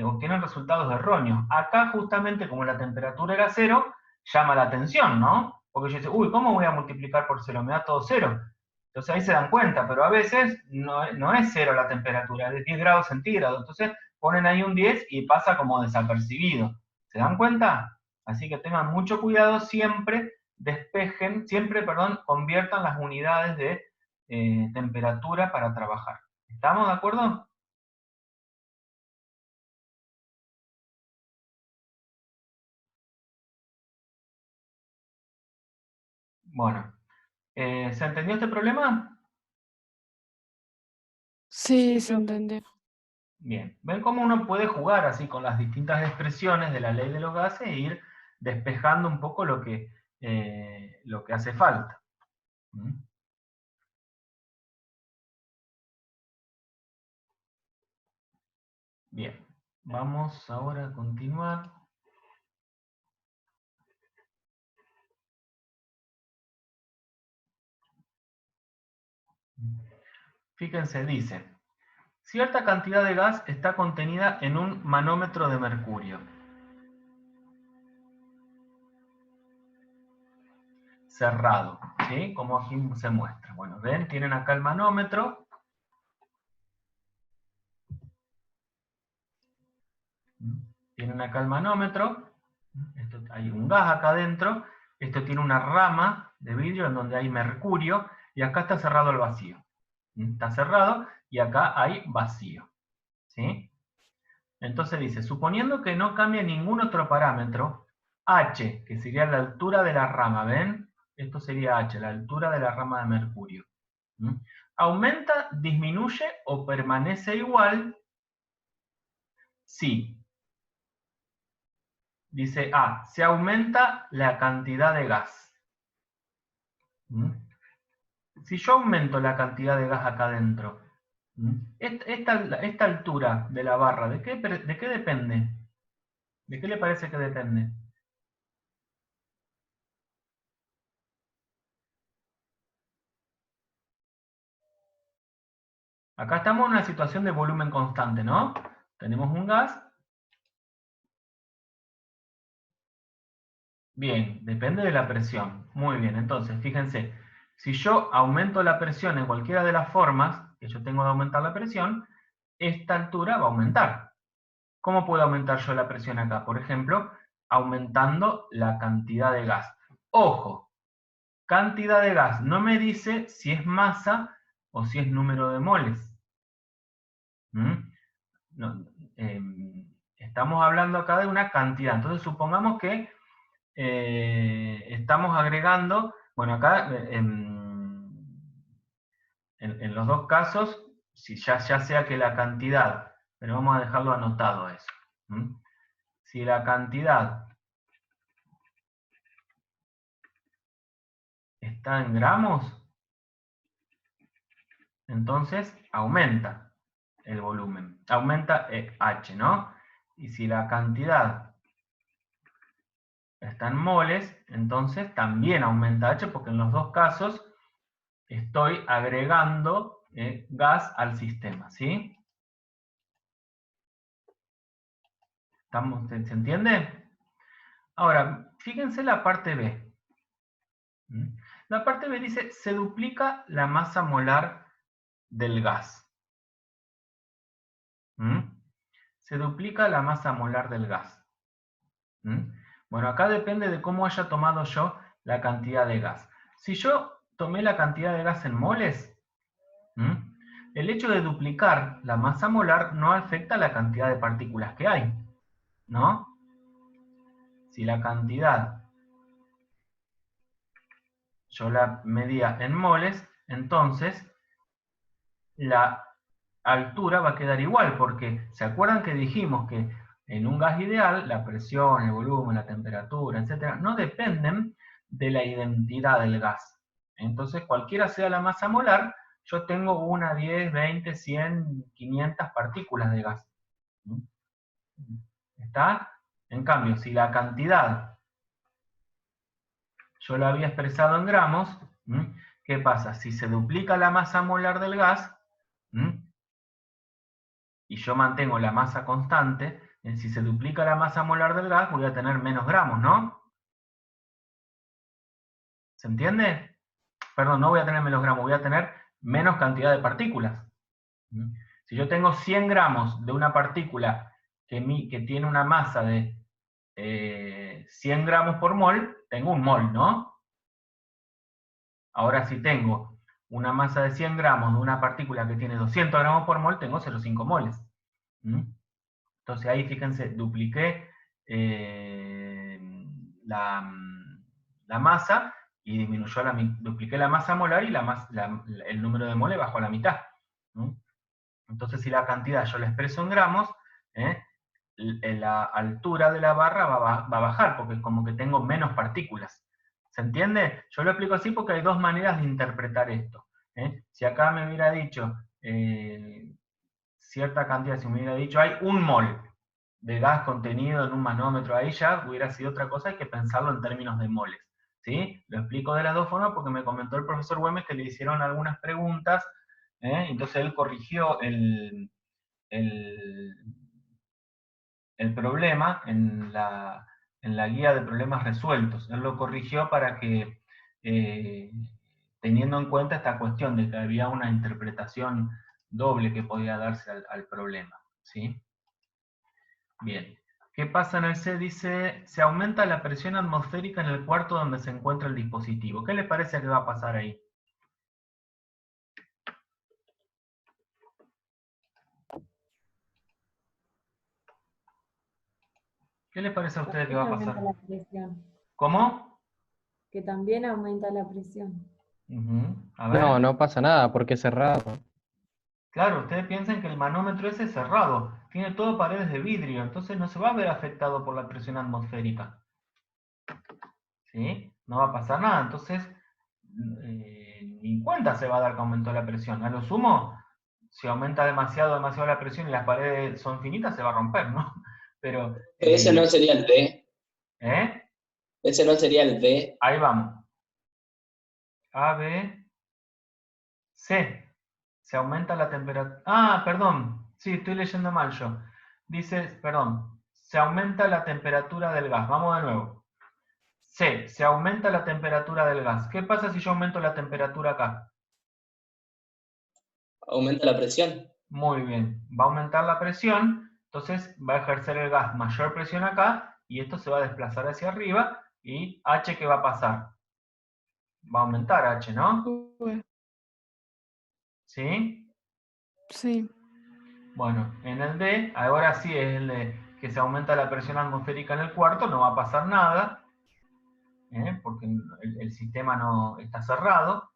obtienen resultados erróneos. Acá justamente como la temperatura era 0, llama la atención, ¿no? Porque yo dice, uy, ¿cómo voy a multiplicar por 0? Me da todo 0. Entonces ahí se dan cuenta, pero a veces no es 0 la temperatura, es 10 grados centígrados. Entonces ponen ahí un 10 y pasa como desapercibido. ¿Se dan cuenta? Así que tengan mucho cuidado, siempre conviertan las unidades de temperatura para trabajar. ¿Estamos de acuerdo? Bueno, ¿se entendió este problema?
Sí, se entendió.
Bien, ven cómo uno puede jugar así con las distintas expresiones de la ley de los gases e ir despejando un poco lo que hace falta. Bien, vamos ahora a continuar. Fíjense, dice, cierta cantidad de gas está contenida en un manómetro de mercurio. Cerrado, ¿sí? Como aquí se muestra. Bueno, ven, tienen acá el manómetro. Tienen acá el manómetro. Hay un gas acá adentro. Esto tiene una rama de vidrio en donde hay mercurio. Y acá está cerrado el vacío. Está cerrado y acá hay vacío. ¿Sí? Entonces dice, suponiendo que no cambie ningún otro parámetro, H, que sería la altura de la rama, ¿ven? Esto sería H, la altura de la rama de mercurio. ¿Aumenta, disminuye o permanece igual? Sí. Dice A, se aumenta la cantidad de gas. Si yo aumento la cantidad de gas acá adentro, esta altura de la barra, ¿de qué depende? ¿De qué le parece que depende? Acá estamos en una situación de volumen constante, ¿no? Tenemos un gas. Bien, depende de la presión. Muy bien, entonces, fíjense, si yo aumento la presión en cualquiera de las formas que yo tengo de aumentar la presión, esta altura va a aumentar. ¿Cómo puedo aumentar yo la presión acá? Por ejemplo, aumentando la cantidad de gas. Ojo, cantidad de gas no me dice si es masa o si es número de moles. No, estamos hablando acá de una cantidad. Entonces supongamos que estamos agregando, bueno, acá en los dos casos, si ya sea que la cantidad, pero vamos a dejarlo anotado eso. Si la cantidad está en gramos, entonces aumenta el volumen, aumenta H, ¿no? Y si la cantidad está en moles, entonces también aumenta H, porque en los dos casos estoy agregando gas al sistema, ¿sí? ¿Se entiende? Ahora, fíjense la parte B. La parte B dice, se duplica la masa molar del gas. Se duplica la masa molar del gas. Bueno, acá depende de cómo haya tomado yo la cantidad de gas. Si yo tomé la cantidad de gas en moles, el hecho de duplicar la masa molar no afecta la cantidad de partículas que hay, ¿no? Si la cantidad yo la medía en moles, entonces la altura va a quedar igual, porque ¿se acuerdan que dijimos que en un gas ideal la presión, el volumen, la temperatura, etcétera, no dependen de la identidad del gas? Entonces, cualquiera sea la masa molar, yo tengo 1, 10, 20, 100, 500 partículas de gas. ¿Está? En cambio, si la cantidad yo la había expresado en gramos, ¿qué pasa? Si se duplica la masa molar del gas, y yo mantengo la masa constante, si se duplica la masa molar del gas, voy a tener menos gramos, ¿no? ¿Se entiende? Perdón, no voy a tener menos gramos, voy a tener menos cantidad de partículas. Si yo tengo 100 gramos de una partícula que tiene una masa de 100 gramos por mol, tengo un mol, ¿no? Ahora si tengo una masa de 100 gramos de una partícula que tiene 200 gramos por mol, tengo 0,5 moles. Entonces ahí, fíjense, dupliqué la masa y dupliqué la masa molar y el número de moles bajó a la mitad. Entonces si la cantidad yo la expreso en gramos, la altura de la barra va a bajar, porque es como que tengo menos partículas. ¿Se entiende? Yo lo explico así porque hay dos maneras de interpretar esto. Si acá me hubiera dicho cierta cantidad, si me hubiera dicho hay 1 mol de gas contenido en un manómetro, ahí ya hubiera sido otra cosa, hay que pensarlo en términos de moles. ¿Sí? Lo explico de las dos formas porque me comentó el profesor Güemes que le hicieron algunas preguntas, entonces él corrigió el problema en la guía de problemas resueltos. Él lo corrigió para que, teniendo en cuenta esta cuestión de que había una interpretación doble que podía darse al problema. ¿Sí? Bien. ¿Qué pasa en el C? Dice, se aumenta la presión atmosférica en el cuarto donde se encuentra el dispositivo. ¿Qué les parece que va a pasar ahí? ¿Qué les parece a ustedes que va a pasar?
Aumenta la presión.
¿Cómo?
Que también aumenta la presión.
A ver.
No, no pasa nada porque es cerrado.
Claro, ustedes piensan que el manómetro ese es cerrado, tiene todo paredes de vidrio, entonces no se va a ver afectado por la presión atmosférica. ¿Sí? No va a pasar nada, entonces ni cuenta se va a dar que aumentó la presión. A lo sumo, si aumenta demasiado la presión y las paredes son finitas, se va a romper, ¿no? Pero
ese no sería el D.
¿Eh?
Ese no sería el D.
Ahí vamos. A, B, C. Se aumenta la temperatura. Ah, perdón. Sí, estoy leyendo mal yo. Dice, perdón. Se aumenta la temperatura del gas. Vamos de nuevo. C. Se aumenta la temperatura del gas. ¿Qué pasa si yo aumento la temperatura acá?
Aumenta la presión.
Muy bien. Va a aumentar la presión. Entonces va a ejercer el gas mayor presión acá, y esto se va a desplazar hacia arriba, y H, ¿qué va a pasar? Va a aumentar H, ¿no?
Sube.
¿Sí?
Sí.
Bueno, en el D, ahora sí es el de que se aumenta la presión atmosférica en el cuarto, no va a pasar nada, porque el sistema no está cerrado.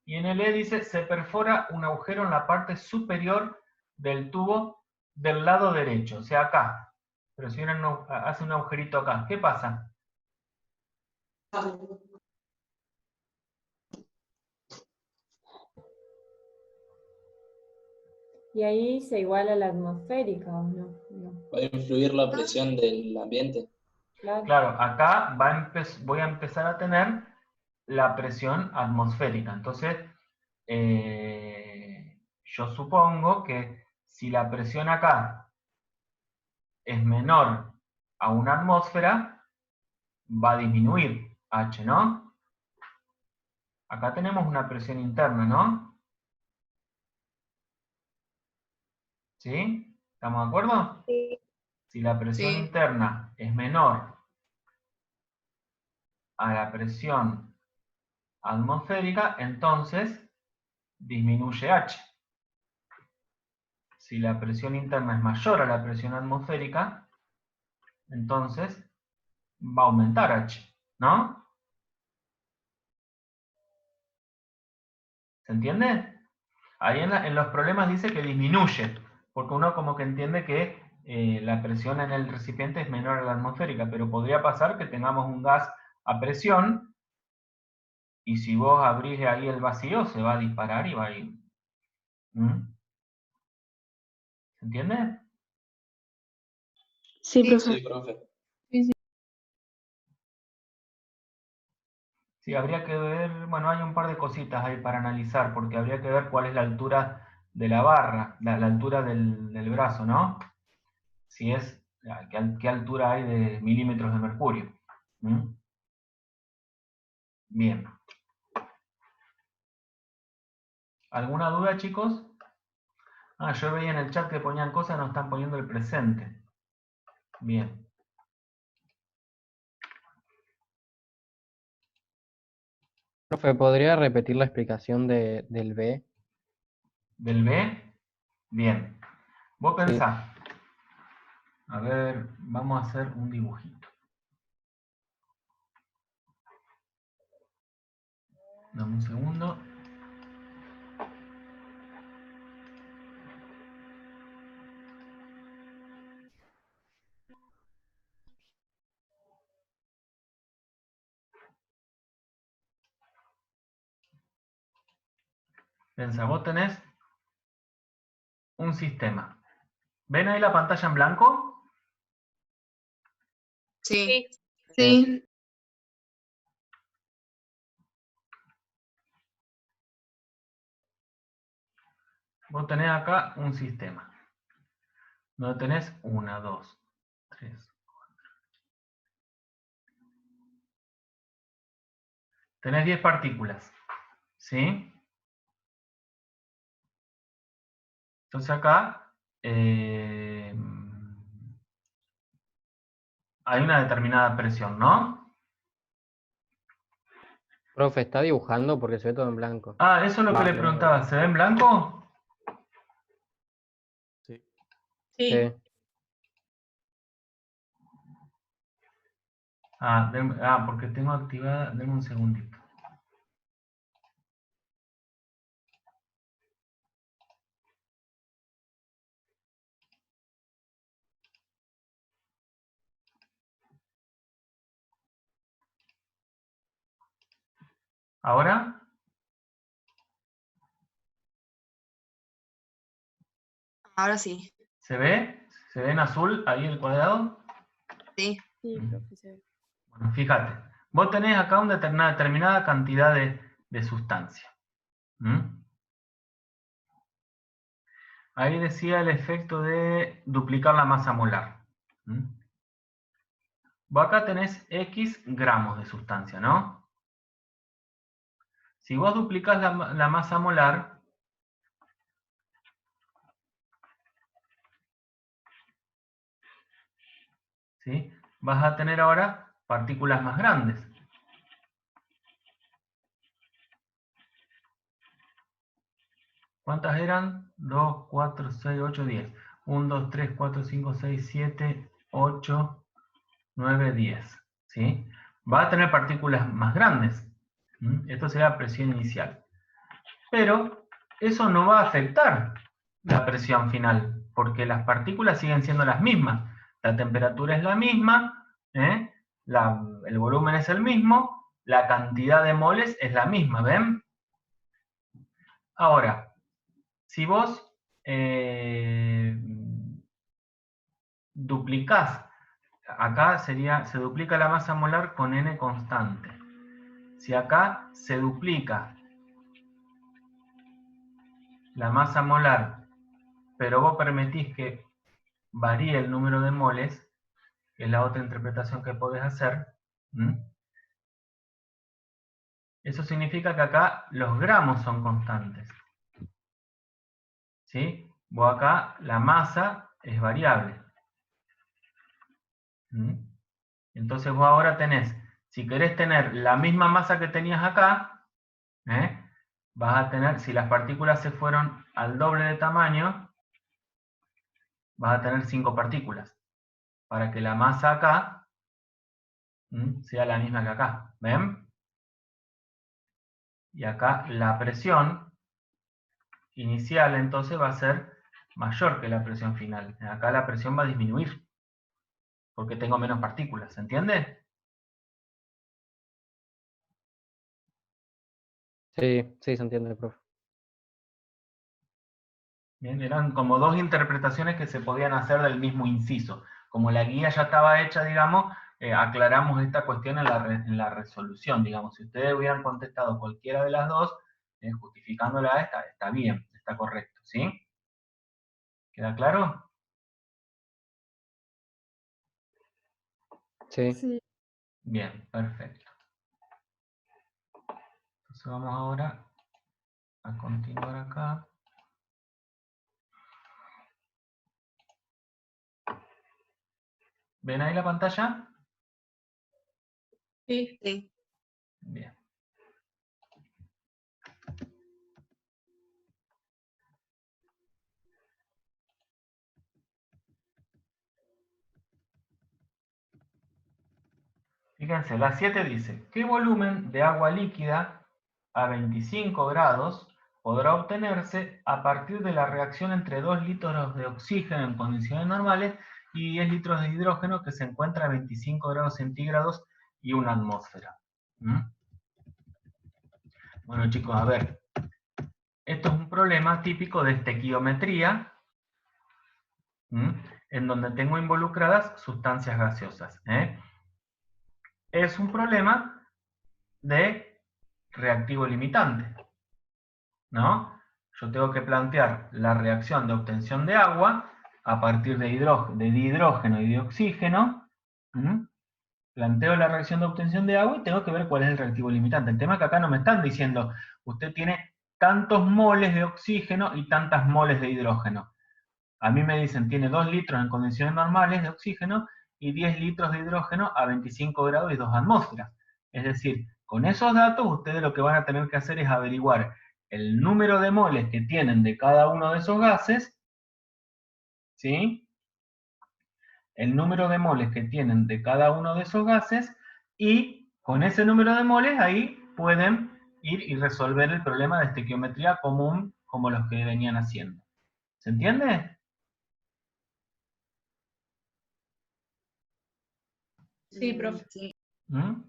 Y en el E dice, se perfora un agujero en la parte superior del tubo del lado derecho, o sea, acá. Hace un agujerito acá. ¿Qué pasa?
Y ahí se iguala la atmosférica, ¿o no? No.
¿Va a influir la presión del ambiente?
Claro.
Claro, acá voy a empezar a tener la presión atmosférica. Entonces, yo supongo que si la presión acá es menor a una atmósfera, va a disminuir H, ¿no? Acá tenemos una presión interna, ¿no? ¿Sí? ¿Estamos de acuerdo?
Sí.
Si la presión
Sí.
interna es menor a la presión atmosférica, entonces disminuye H. Si la presión interna es mayor a la presión atmosférica, entonces va a aumentar H, ¿no? ¿Se entiende? Ahí en los problemas dice que disminuye, porque uno como que entiende que la presión en el recipiente es menor a la atmosférica, pero podría pasar que tengamos un gas a presión, y si vos abrís ahí el vacío, se va a disparar y va a ir. ¿Se entiende?
Sí,
Sí.
profe.
Sí, profe.
Sí, habría que ver, bueno, hay un par de cositas ahí para analizar, porque habría que ver cuál es la altura de la barra, la altura del brazo, ¿no? Si es, qué altura hay de milímetros de mercurio. Bien. ¿Alguna duda, chicos? Ah, yo veía en el chat que ponían cosas, no están poniendo el presente. Bien.
Profe, ¿podría repetir la explicación del B?
¿Del B? Bien. Vos
Sí.
pensá. A ver, vamos a hacer un dibujito. Dame un segundo. Pensá, vos tenés un sistema. ¿Ven ahí la pantalla en blanco?
Sí.
Sí.
Vos tenés acá un sistema. Donde tenés 1, 2, 3. Tenés 10 partículas. ¿Sí? Entonces acá hay una determinada presión, ¿no?
Profe, ¿está dibujando? Porque se ve todo en blanco.
Ah, eso es lo que le preguntaba. ¿Se ve en blanco?
Sí.
Sí.
Porque tengo activada. Denme un segundito. ¿Ahora?
Ahora sí.
¿Se ve? ¿Se ve en azul ahí el cuadrado?
Sí.
Sí, profe, se ve.
Bueno, fíjate. Vos tenés acá una determinada cantidad de sustancia. Ahí decía el efecto de duplicar la masa molar. Vos acá tenés X gramos de sustancia, ¿no? Si vos duplicás la masa molar, ¿sí? Vas a tener ahora partículas más grandes. ¿Cuántas eran? 2, 4, 6, 8, 10. 1, 2, 3, 4, 5, 6, 7, 8, 9, 10. ¿Sí? Va a tener partículas más grandes. Esto será presión inicial. Pero eso no va a afectar la presión final, porque las partículas siguen siendo las mismas. La temperatura es la misma, el volumen es el mismo, la cantidad de moles es la misma, ¿ven? Ahora, si vos duplicás, acá se duplica la masa molar con N constante. Si acá se duplica la masa molar, pero vos permitís que varíe el número de moles, que es la otra interpretación que podés hacer, eso significa que acá los gramos son constantes. ¿Sí? Vos acá la masa es variable. Entonces vos ahora tenés, si querés tener la misma masa que tenías acá, vas a tener, si las partículas se fueron al doble de tamaño, vas a tener 5 partículas, para que la masa acá sea la misma que acá. ¿Ven? Y acá la presión inicial entonces va a ser mayor que la presión final. Acá la presión va a disminuir, porque tengo menos partículas, ¿se entiende?
Sí, sí, se entiende, profe.
Bien, eran como dos interpretaciones que se podían hacer del mismo inciso. Como la guía ya estaba hecha, digamos, aclaramos esta cuestión en la resolución, digamos. Si ustedes hubieran contestado cualquiera de las dos, justificándola está bien, está correcto, ¿sí? ¿Queda claro?
Sí.
Sí.
Bien, perfecto. Entonces vamos ahora a continuar acá. ¿Ven ahí la pantalla?
Sí. Sí.
Bien. Fíjense, la 7 dice, ¿qué volumen de agua líquida a 25 grados podrá obtenerse a partir de la reacción entre 2 litros de oxígeno en condiciones normales y 10 litros de hidrógeno que se encuentra a 25 grados centígrados y una atmósfera? Bueno, chicos, a ver. Esto es un problema típico de estequiometría, en donde tengo involucradas sustancias gaseosas. Es un problema de reactivo limitante, ¿no? Yo tengo que plantear la reacción de obtención de agua a partir de hidrógeno y de oxígeno. Planteo la reacción de obtención de agua y tengo que ver cuál es el reactivo limitante. El tema es que acá no me están diciendo, usted tiene tantos moles de oxígeno y tantas moles de hidrógeno. A mí me dicen, tiene 2 litros en condiciones normales de oxígeno y 10 litros de hidrógeno a 25 grados y 2 atmósferas. Es decir, con esos datos ustedes lo que van a tener que hacer es averiguar el número de moles que tienen de cada uno de esos gases, ¿sí? El número de moles que tienen de cada uno de esos gases, y con ese número de moles ahí pueden ir y resolver el problema de estequiometría común como los que venían haciendo. ¿Se entiende?
Sí, profe.
Sí.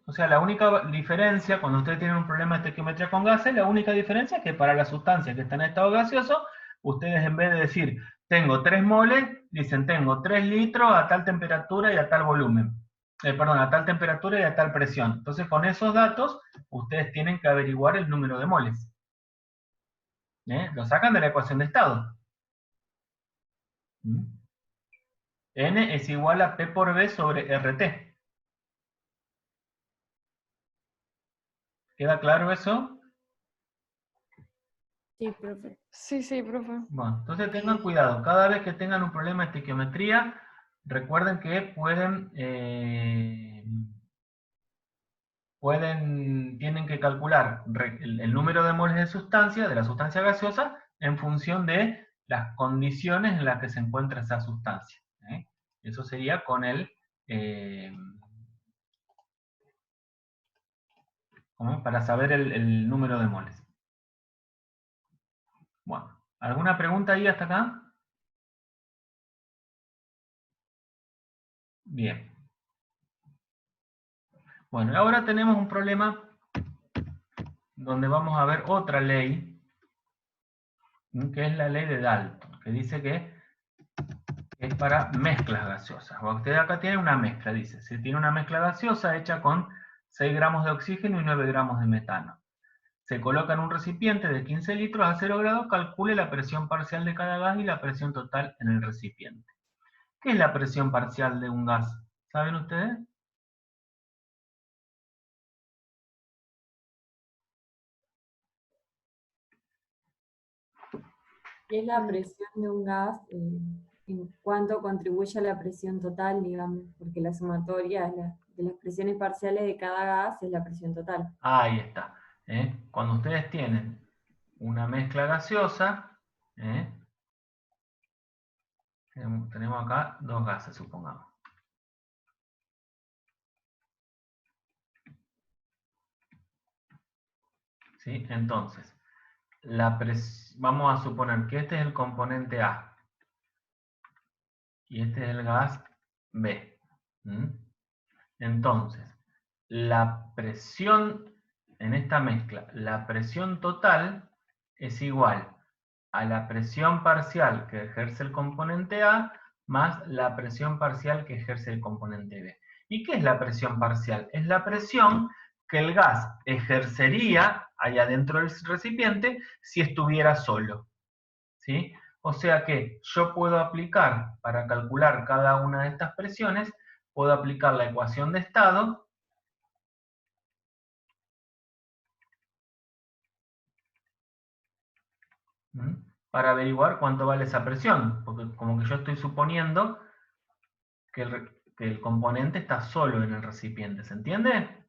O sea, la única diferencia cuando ustedes tienen un problema de estequiometría con gases, la única diferencia es que para las sustancias que están en estado gaseoso, ustedes en vez de decir, tengo 3 moles, dicen, tengo 3 litros a tal temperatura y a tal volumen. Perdón, a tal temperatura y a tal presión. Entonces, con esos datos, ustedes tienen que averiguar el número de moles. Lo sacan de la ecuación de estado. N es igual a P por B sobre RT. ¿Queda claro eso?
Sí, profe.
Sí, sí, profe.
Bueno, entonces tengan cuidado. Cada vez que tengan un problema de estequiometría, recuerden que tienen que calcular el número de moles de la sustancia gaseosa, en función de las condiciones en las que se encuentra esa sustancia. Eso sería con para saber el número de moles. Bueno, ¿alguna pregunta ahí hasta acá? Bien. Bueno, ahora tenemos un problema donde vamos a ver otra ley, que es la ley de Dalton, que dice que es para mezclas gaseosas. Usted acá tiene una mezcla, dice, si tiene una mezcla gaseosa hecha con 6 gramos de oxígeno y 9 gramos de metano. Se coloca en un recipiente de 15 litros a 0 grados, calcule la presión parcial de cada gas y la presión total en el recipiente. ¿Qué es la presión parcial de un gas? ¿Saben ustedes?
¿Qué es la presión de un gas? ¿En cuánto contribuye a la presión total, digamos? Porque la sumatoria de las presiones parciales de cada gas es la presión total.
Ahí está. Cuando ustedes tienen una mezcla gaseosa, tenemos acá 2 gases, supongamos. ¿Sí? Entonces, vamos a suponer que este es el componente A y este es el gas B. Entonces, la presión en esta mezcla, la presión total es igual a la presión parcial que ejerce el componente A más la presión parcial que ejerce el componente B. ¿Y qué es la presión parcial? Es la presión que el gas ejercería allá dentro del recipiente si estuviera solo. ¿Sí? O sea que yo puedo aplicar, para calcular cada una de estas presiones, puedo aplicar la ecuación de estado para averiguar cuánto vale esa presión, porque como que yo estoy suponiendo que el componente está solo en el recipiente, ¿se entiende?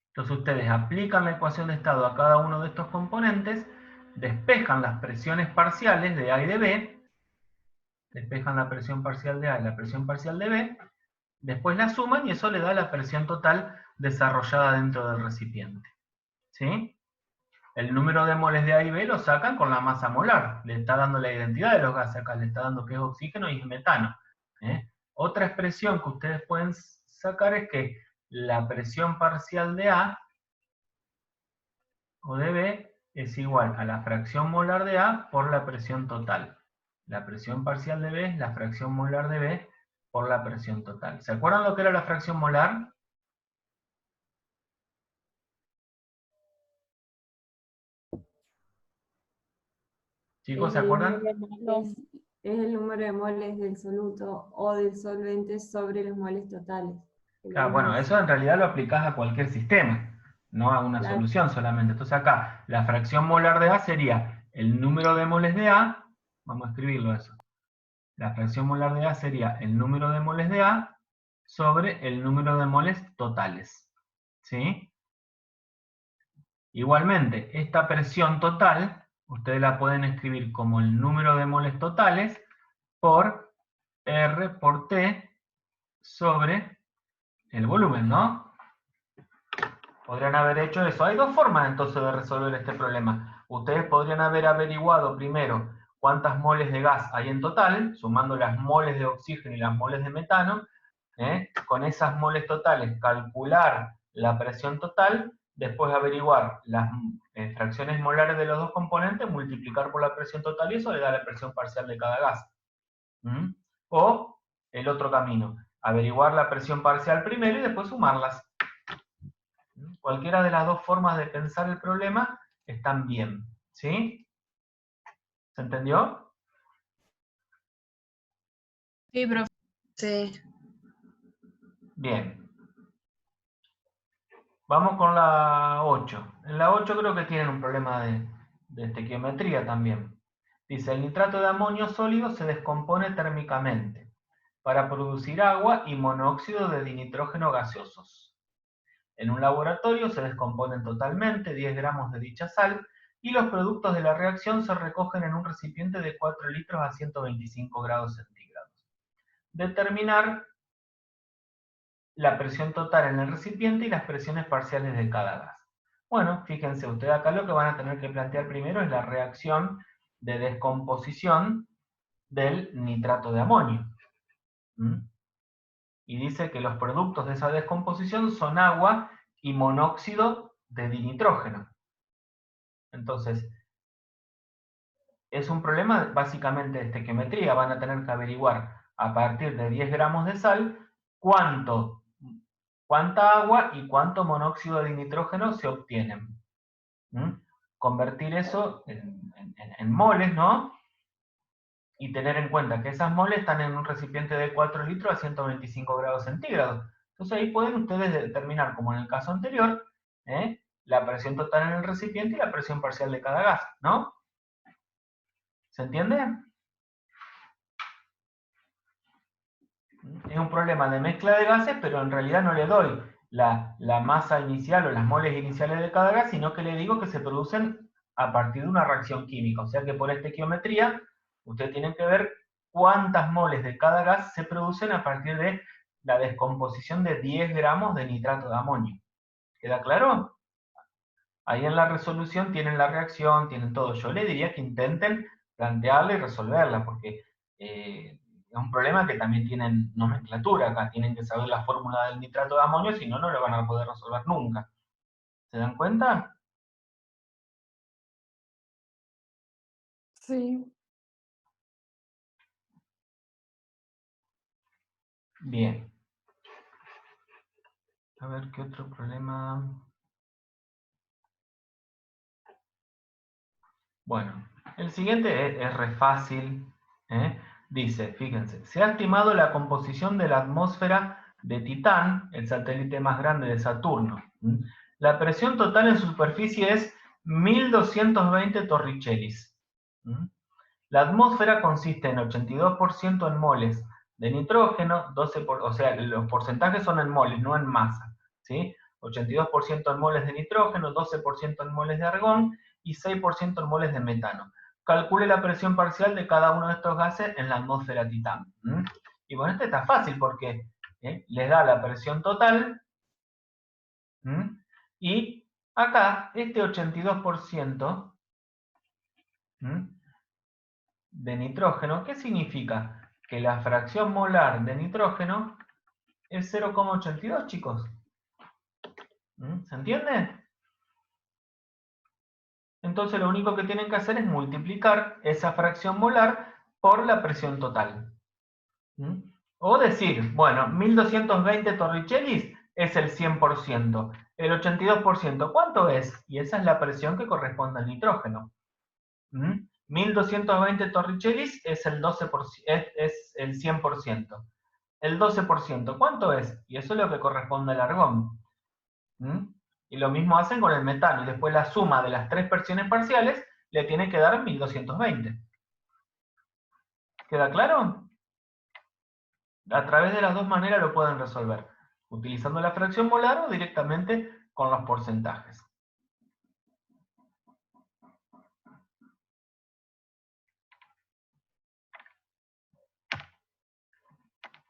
Entonces ustedes aplican la ecuación de estado a cada uno de estos componentes, despejan las presiones parciales de A y de B, despejan la presión parcial de A y la presión parcial de B, después la suman y eso le da la presión total desarrollada dentro del recipiente. ¿Sí? El número de moles de A y B lo sacan con la masa molar, le está dando la identidad de los gases acá, le está dando que es oxígeno y es metano. Otra expresión que ustedes pueden sacar es que la presión parcial de A o de B es igual a la fracción molar de A por la presión total. La presión parcial de B es la fracción molar de B por la presión total. ¿Se acuerdan lo que era la fracción molar? Chicos, ¿se acuerdan?
Es el número de moles del soluto o del solvente sobre los moles totales.
Claro, bueno, eso en realidad lo aplicás a cualquier sistema, no a una solución solamente. Entonces acá, la fracción molar de A sería el número de moles de A, vamos a escribirlo eso. La fracción molar de A sería el número de moles de A sobre el número de moles totales. ¿Sí? Igualmente, esta presión total, ustedes la pueden escribir como el número de moles totales por R por T sobre el volumen, ¿no? Podrían haber hecho eso. Hay 2 formas entonces de resolver este problema. Ustedes podrían haber averiguado primero cuántas moles de gas hay en total, sumando las moles de oxígeno y las moles de metano. Con esas moles totales calcular la presión total, después averiguar las fracciones molares de los 2 componentes, multiplicar por la presión total y eso le da la presión parcial de cada gas. O el otro camino, averiguar la presión parcial primero y después sumarlas. Cualquiera de las 2 formas de pensar el problema están bien. ¿Sí? ¿Se entendió?
Sí, profe.
Sí.
Bien. Vamos con la 8. En la 8 creo que tienen un problema de estequiometría también. Dice, el nitrato de amonio sólido se descompone térmicamente. para producir agua y monóxido de dinitrógeno gaseosos. En un laboratorio se descomponen totalmente 10 gramos de dicha sal y los productos de la reacción se recogen en un recipiente de 4 litros a 125 grados centígrados. Determinar la presión total en el recipiente y las presiones parciales de cada gas. Bueno, fíjense ustedes acá lo que van a tener que plantear primero es la reacción de descomposición del nitrato de amonio. Y dice que los productos de esa descomposición son agua y monóxido de dinitrógeno. Entonces, es un problema básicamente de estequiometría. Van a tener que averiguar a partir de 10 gramos de sal cuánta agua y cuánto monóxido de dinitrógeno se obtienen. Convertir eso en moles, ¿no? Y tener en cuenta que esas moles están en un recipiente de 4 litros a 125 grados centígrados. Entonces ahí pueden ustedes determinar, como en el caso anterior, la presión total en el recipiente y la presión parcial de cada gas, ¿no? ¿Se entiende? Es un problema de mezcla de gases, pero en realidad no le doy la masa inicial o las moles iniciales de cada gas, sino que le digo que se producen a partir de una reacción química. O sea que por estequiometría, ustedes tienen que ver cuántas moles de cada gas se producen a partir de la descomposición de 10 gramos de nitrato de amonio. ¿Queda claro? Ahí en la resolución tienen la reacción, tienen todo. Yo le diría que intenten plantearla y resolverla, porque es un problema que también tienen nomenclatura acá. Tienen que saber la fórmula del nitrato de amonio, si no, no lo van a poder resolver nunca. ¿Se dan cuenta?
Sí.
Bien. A ver, ¿qué otro problema? Bueno, el siguiente es re fácil. Dice, fíjense, se ha estimado la composición de la atmósfera de Titán, el satélite más grande de Saturno. La presión total en superficie es 1220 torricellis. La atmósfera consiste en 82% en moles de nitrógeno, o sea, los porcentajes son en moles, no en masa, ¿sí? 82% en moles de nitrógeno, 12% en moles de argón y 6% en moles de metano. Calcule la presión parcial de cada uno de estos gases en la atmósfera Titán. Y bueno, este está fácil porque les da la presión total y acá este 82% de nitrógeno, ¿qué significa? Que la fracción molar de nitrógeno es 0,82, chicos. ¿Se entiende? Entonces lo único que tienen que hacer es multiplicar esa fracción molar por la presión total. O decir, bueno, 1220 torricellis es el 100%. El 82%, ¿cuánto es? Y esa es la presión que corresponde al nitrógeno. 1220 torricellis es el 12%, es el 100%. El 12%, ¿cuánto es? Y eso es lo que corresponde al argón. Y lo mismo hacen con el metano, y después la suma de las tres presiones parciales le tiene que dar 1220. ¿Queda claro? A través de las dos maneras lo pueden resolver, utilizando la fracción molar o directamente con los porcentajes.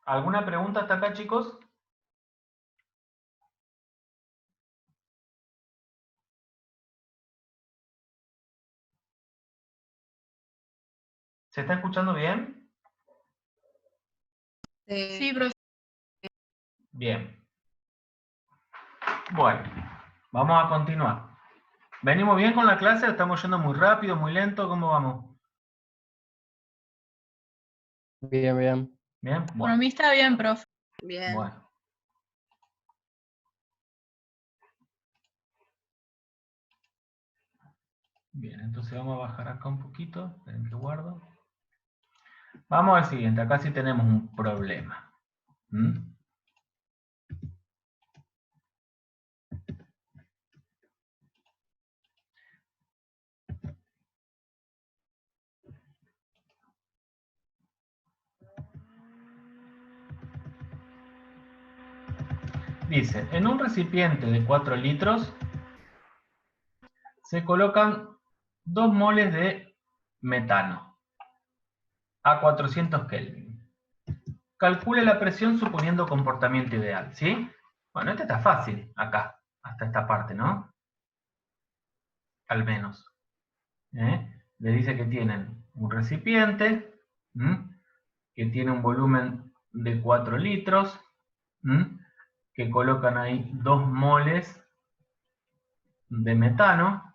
¿Alguna pregunta hasta acá, chicos? ¿Se está escuchando bien?
Sí, profe.
Bien. Bueno, vamos a continuar. ¿Venimos bien con la clase? ¿Estamos yendo muy rápido, muy lento? ¿Cómo vamos?
Bien, bien.
Bien,
Por
bueno.
mí está bien, profe.
Bien.
Bueno. Bien, entonces vamos a bajar acá un poquito. Esperen que guardo. Vamos al siguiente. Acá sí tenemos un problema. Dice, en un recipiente de 4 litros se colocan 2 moles de metano a 400 Kelvin. Calcule la presión suponiendo comportamiento ideal, ¿sí? Bueno, este está fácil, acá, hasta esta parte, ¿no? Al menos. Le dice que tienen un recipiente, que tiene un volumen de 4 litros, que colocan ahí 2 moles de metano,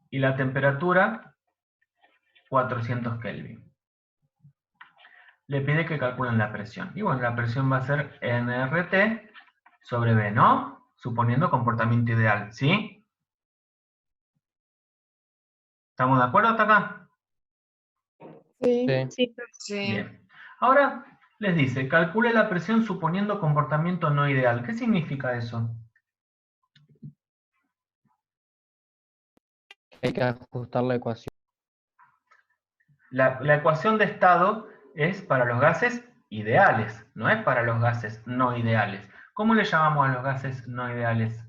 y la temperatura 400 Kelvin. Le pide que calculen la presión. Y bueno, la presión va a ser nRT sobre V, ¿no? Suponiendo comportamiento ideal, ¿sí? ¿Estamos de acuerdo hasta acá?
Sí.
Sí.
Sí, profe.
Sí.
Bien. Ahora les dice, calcule la presión suponiendo comportamiento no ideal. ¿Qué significa eso?
Hay que ajustar la ecuación.
La ecuación de estado es para los gases ideales, no es para los gases no ideales. ¿Cómo le llamamos a los gases no ideales?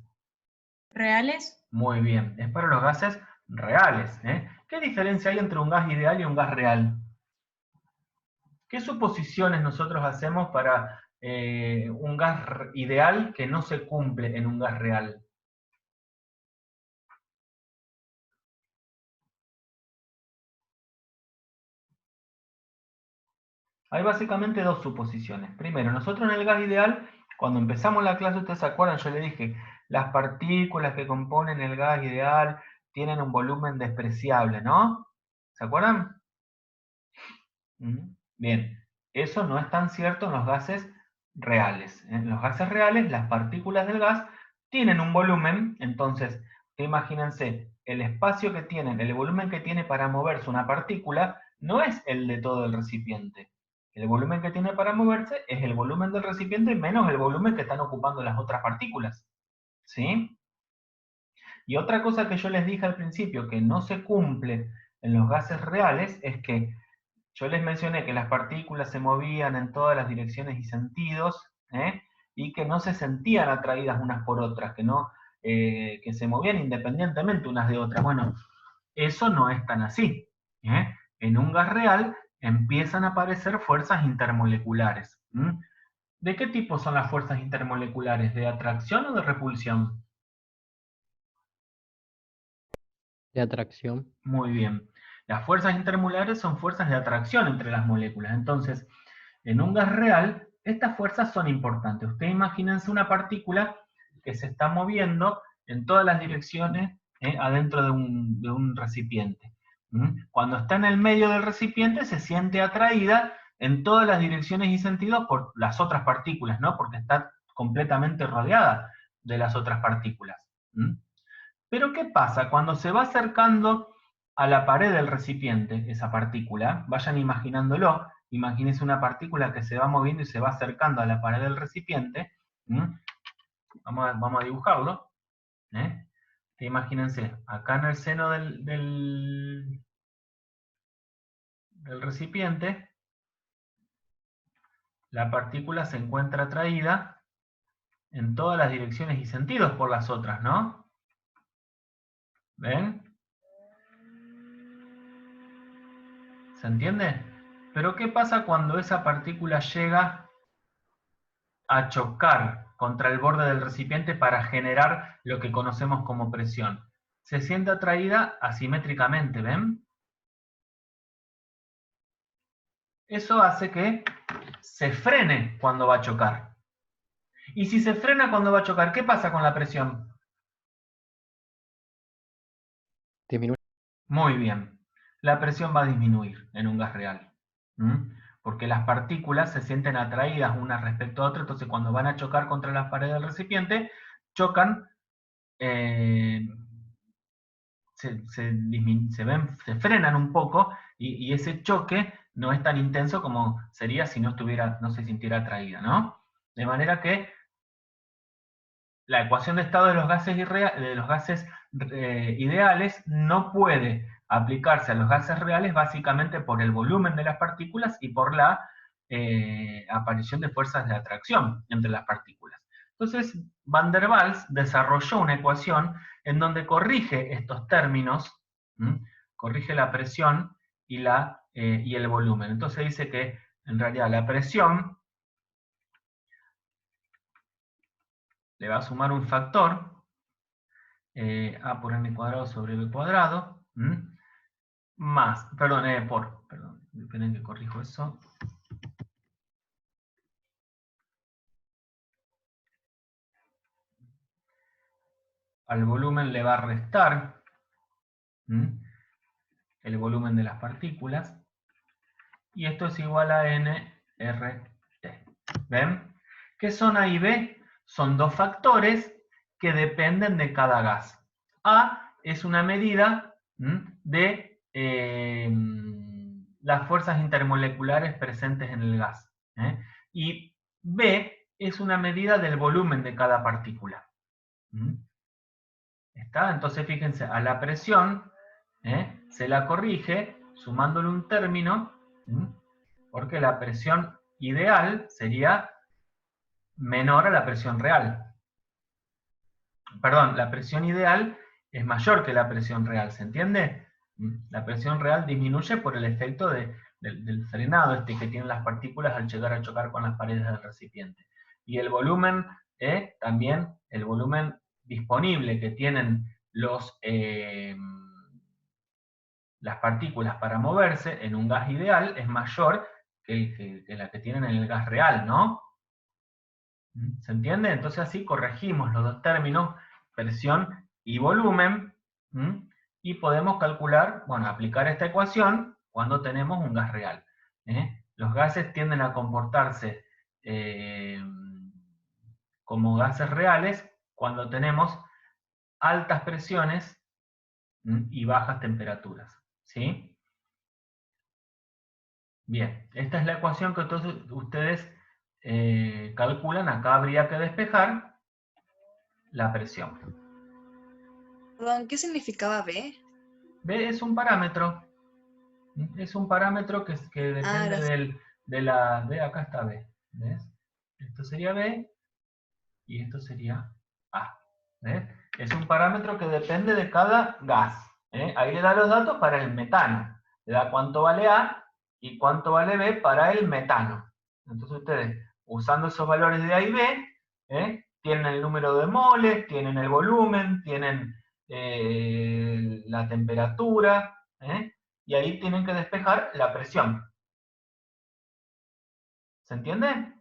¿Reales?
Muy bien, es para los gases reales. ¿Qué diferencia hay entre un gas ideal y un gas real? ¿Qué suposiciones nosotros hacemos para un gas ideal que no se cumple en un gas real? Hay básicamente dos suposiciones. Primero, nosotros en el gas ideal, cuando empezamos la clase, ustedes se acuerdan, yo le dije, las partículas que componen el gas ideal tienen un volumen despreciable, ¿no? ¿Se acuerdan? Bien, eso no es tan cierto en los gases reales. En los gases reales, las partículas del gas tienen un volumen, entonces, imagínense, el espacio que tienen, el volumen que tiene para moverse una partícula, no es el de todo el recipiente. El volumen que tiene para moverse es el volumen del recipiente menos el volumen que están ocupando las otras partículas. ¿Sí? Y otra cosa que yo les dije al principio, que no se cumple en los gases reales, es que yo les mencioné que las partículas se movían en todas las direcciones y sentidos, y que no se sentían atraídas unas por otras, que se movían independientemente unas de otras. Bueno, eso no es tan así. En un gas real empiezan a aparecer fuerzas intermoleculares. ¿De qué tipo son las fuerzas intermoleculares? ¿De atracción o de repulsión?
De atracción.
Muy bien. Las fuerzas intermolares son fuerzas de atracción entre las moléculas. Entonces, en un gas real, estas fuerzas son importantes. Ustedes imagínense una partícula que se está moviendo en todas las direcciones adentro de un recipiente. Cuando está en el medio del recipiente, se siente atraída en todas las direcciones y sentidos por las otras partículas, ¿no? Porque está completamente rodeada de las otras partículas. Pero ¿qué pasa? Cuando se va acercando a la pared del recipiente, esa partícula, vayan imaginándolo, imagínense una partícula que se va moviendo y se va acercando a la pared del recipiente. Vamos a dibujarlo. Imagínense, acá en el seno del recipiente, la partícula se encuentra atraída en todas las direcciones y sentidos por las otras, ¿no? ¿Ven? ¿Se entiende? Pero ¿qué pasa cuando esa partícula llega a chocar contra el borde del recipiente para generar lo que conocemos como presión? Se siente atraída asimétricamente, ¿ven? Eso hace que se frene cuando va a chocar. Y si se frena cuando va a chocar, ¿qué pasa con la presión?
Disminuye.
Muy bien. La presión va a disminuir en un gas real. Porque las partículas se sienten atraídas unas respecto a otras, entonces cuando van a chocar contra las paredes del recipiente, chocan, se frenan un poco, y ese choque no es tan intenso como sería si no se sintiera atraída, ¿no? De manera que la ecuación de estado de los gases ideales no puede aplicarse a los gases reales básicamente por el volumen de las partículas y por la aparición de fuerzas de atracción entre las partículas. Entonces, Van der Waals desarrolló una ecuación en donde corrige estos términos, corrige la presión y el volumen. Entonces dice que, en realidad, la presión le va a sumar un factor, A por m cuadrado sobre b cuadrado, más, perdón, esperen que corrijo eso. Al volumen le va a restar el volumen de las partículas, y esto es igual a nRT. ¿Ven? ¿Qué son A y B? Son dos factores que dependen de cada gas. A es una medida de las fuerzas intermoleculares presentes en el gas. Y B es una medida del volumen de cada partícula. ¿Está? Entonces fíjense, a la presión se la corrige sumándole un término, porque la presión ideal sería menor a la presión real. Perdón, la presión ideal es mayor que la presión real, ¿se entiende? La presión real disminuye por el efecto del frenado que tienen las partículas al llegar a chocar con las paredes del recipiente. Y el volumen, también el volumen disponible que tienen las partículas para moverse en un gas ideal es mayor que la que tienen en el gas real, ¿no? ¿Se entiende? Entonces así corregimos los dos términos, presión y volumen, y podemos calcular, bueno, aplicar esta ecuación cuando tenemos un gas real. Los gases tienden a comportarse como gases reales cuando tenemos altas presiones y bajas temperaturas. ¿Sí? Bien, esta es la ecuación que entonces ustedes calculan. Acá habría que despejar la presión.
Perdón, ¿qué significaba B?
B es un parámetro. Es un parámetro que depende de acá está B. ¿Ves? Esto sería B y esto sería A. ¿Ves? Es un parámetro que depende de cada gas. Ahí le da los datos para el metano. Le da cuánto vale A y cuánto vale B para el metano. Entonces ustedes, usando esos valores de A y B, tienen el número de moles, tienen el volumen, tienen la temperatura, y ahí tienen que despejar la presión. ¿Se entiende?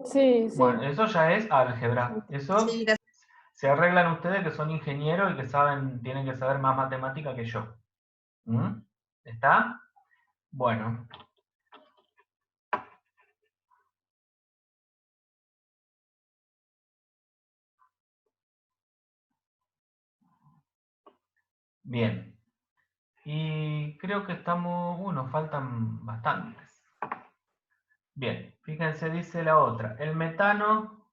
Sí, sí.
Bueno, eso ya es álgebra. Eso
Sí, gracias.
se arreglan ustedes que son ingenieros y que tienen que saber más matemática que yo. ¿Está? Bueno. Bien. Y creo que nos faltan bastantes. Bien, fíjense, dice la otra. El metano,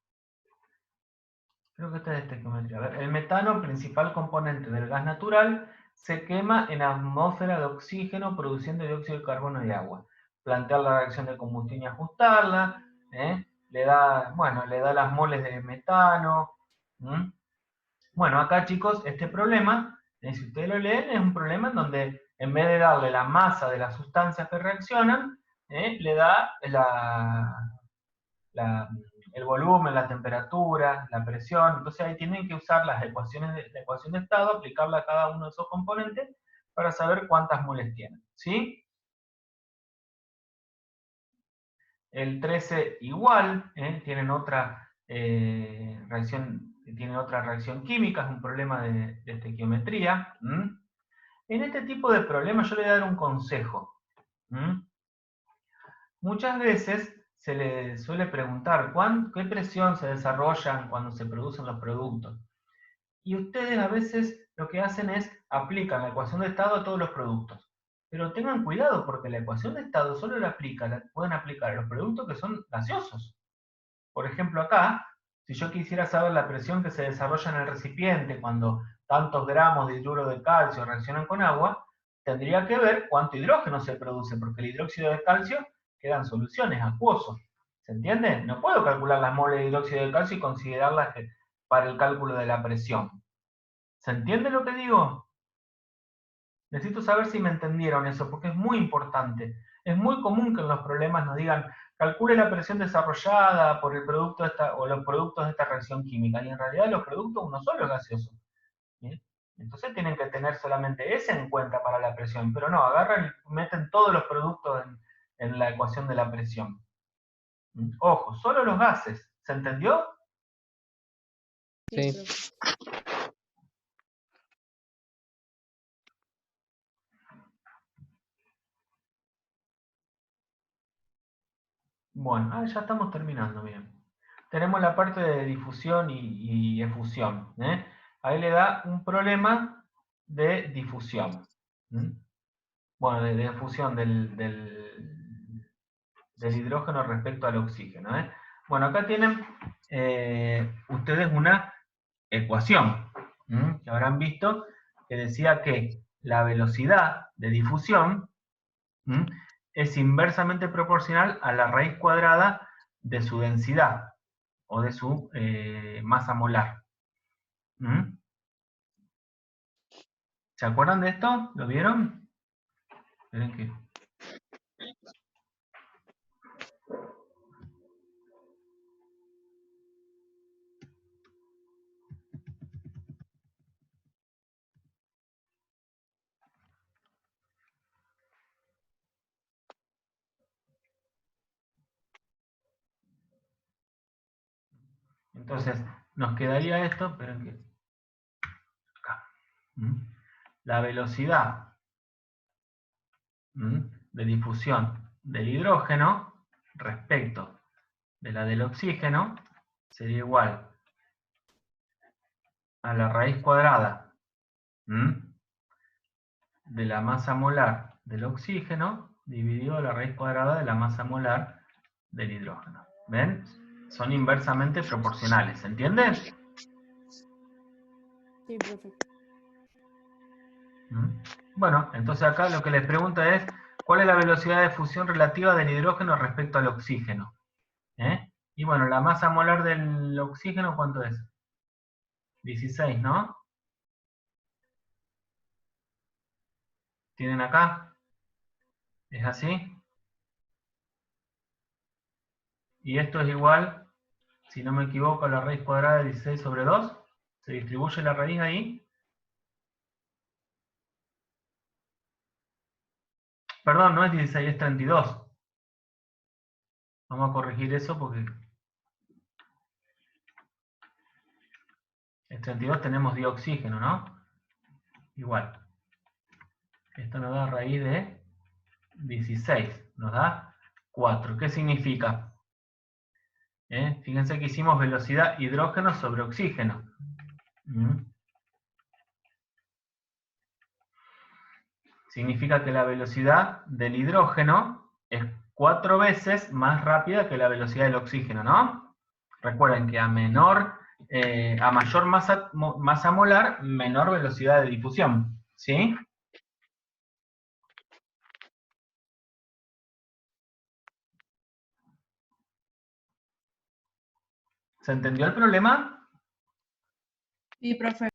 creo que esta es estequiometría. A ver, el metano, principal componente del gas natural, se quema en atmósfera de oxígeno produciendo dióxido de carbono y agua. Plantear la reacción de combustión y ajustarla, le da las moles de metano. Bueno, acá chicos, este problema, si ustedes lo leen, es un problema en donde en vez de darle la masa de las sustancias que reaccionan, le da el volumen, la temperatura, la presión. Entonces ahí tienen que usar las ecuación de estado, aplicarla a cada uno de esos componentes para saber cuántas moles tienen. ¿Sí? El 13 igual, tienen otra reacción química, es un problema de estequiometría. En este tipo de problemas yo le voy a dar un consejo. Muchas veces se le suele preguntar qué presión se desarrollan cuando se producen los productos. Y ustedes a veces lo que hacen es aplican la ecuación de estado a todos los productos. Pero tengan cuidado porque la ecuación de estado solo la pueden aplicar a los productos que son gaseosos. Por ejemplo acá, si yo quisiera saber la presión que se desarrolla en el recipiente cuando tantos gramos de hidruro de calcio reaccionan con agua, tendría que ver cuánto hidrógeno se produce, porque el hidróxido de calcio quedan soluciones, acuosos. ¿Se entiende? No puedo calcular las moles de hidróxido de calcio y considerarlas para el cálculo de la presión. ¿Se entiende lo que digo? Necesito saber si me entendieron eso, porque es muy importante. Es muy común que en los problemas nos digan, calcule la presión desarrollada por el producto de o los productos de esta reacción química, y en realidad los productos uno solo es gaseoso. ¿Sí? Entonces tienen que tener solamente ese en cuenta para la presión, pero no, agarran y meten todos los productos en la ecuación de la presión. Ojo, solo los gases. ¿Se entendió?
Sí.
Bueno, ya estamos terminando, bien. Tenemos la parte de difusión y efusión. Ahí le da un problema de difusión. Bueno, de efusión del hidrógeno respecto al oxígeno. Bueno, acá tienen ustedes una ecuación que habrán visto que decía que la velocidad de difusión es inversamente proporcional a la raíz cuadrada de su densidad o de su masa molar. ¿Se acuerdan de esto? ¿Lo vieron? Esperen que... Entonces, nos quedaría esto, esperen que... Acá. La velocidad de difusión del hidrógeno respecto de la del oxígeno sería igual a la raíz cuadrada de la masa molar del oxígeno dividido la raíz cuadrada de la masa molar del hidrógeno. ¿Ven? Son inversamente proporcionales, ¿se entiende?
Sí, profe.
Bueno, entonces acá lo que les pregunta es, ¿cuál es la velocidad de fusión relativa del hidrógeno respecto al oxígeno? Y bueno, la masa molar del oxígeno, ¿cuánto es? 16, ¿no? ¿Tienen acá? ¿Es así? Y esto es igual, si no me equivoco, a la raíz cuadrada de 16 sobre 2. ¿Se distribuye la raíz ahí? Perdón, no es 16, es 32. Vamos a corregir eso porque... En 32 tenemos dioxígeno, ¿no? Igual. Esto nos da raíz de 16. Nos da 4. ¿Qué significa? Fíjense que hicimos velocidad hidrógeno sobre oxígeno. Significa que la velocidad del hidrógeno es 4 veces más rápida que la velocidad del oxígeno, ¿no? Recuerden que a mayor masa molar, menor velocidad de difusión, ¿sí? ¿Se entendió el problema?
Sí, profe.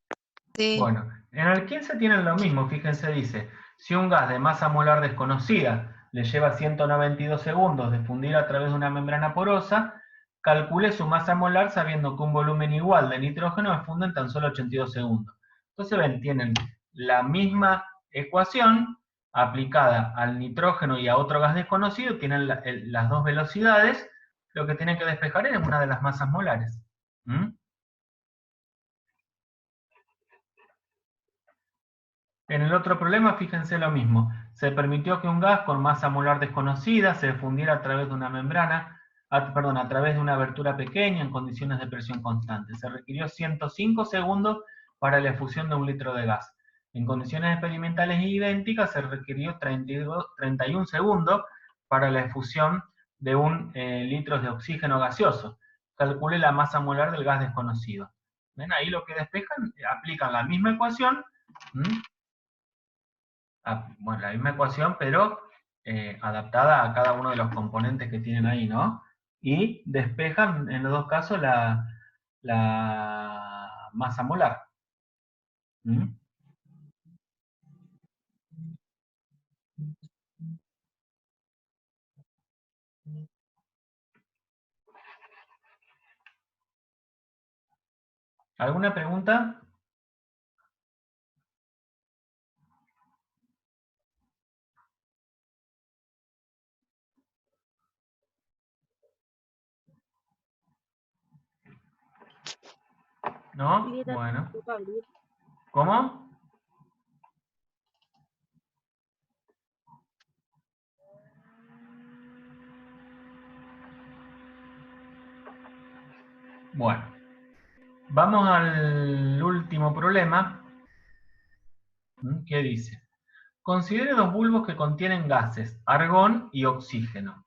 Sí.
Bueno, en el 15 tienen lo mismo, fíjense, dice, si un gas de masa molar desconocida le lleva 192 segundos de fundir a través de una membrana porosa, calcule su masa molar sabiendo que un volumen igual de nitrógeno funde en tan solo 82 segundos. Entonces ven, tienen la misma ecuación aplicada al nitrógeno y a otro gas desconocido, tienen las dos velocidades, lo que tienen que despejar es una de las masas molares. En el otro problema, fíjense lo mismo. Se permitió que un gas con masa molar desconocida se fundiera a través de una membrana, a través de una abertura pequeña en condiciones de presión constante. Se requirió 105 segundos para la efusión de 1 litro de gas. En condiciones experimentales idénticas se requirió 31 segundos para la efusión de 1 litro de oxígeno gaseoso. Calcule la masa molar del gas desconocido. ¿Ven? Ahí lo que despejan, aplican la misma ecuación, bueno, la misma ecuación, pero adaptada a cada uno de los componentes que tienen ahí, ¿no? Y despejan en los dos casos la masa molar. ¿Mm? ¿Alguna pregunta? ¿No? Bueno. ¿Cómo? Bueno. Vamos al último problema. ¿Qué dice? Considere dos bulbos que contienen gases, argón y oxígeno.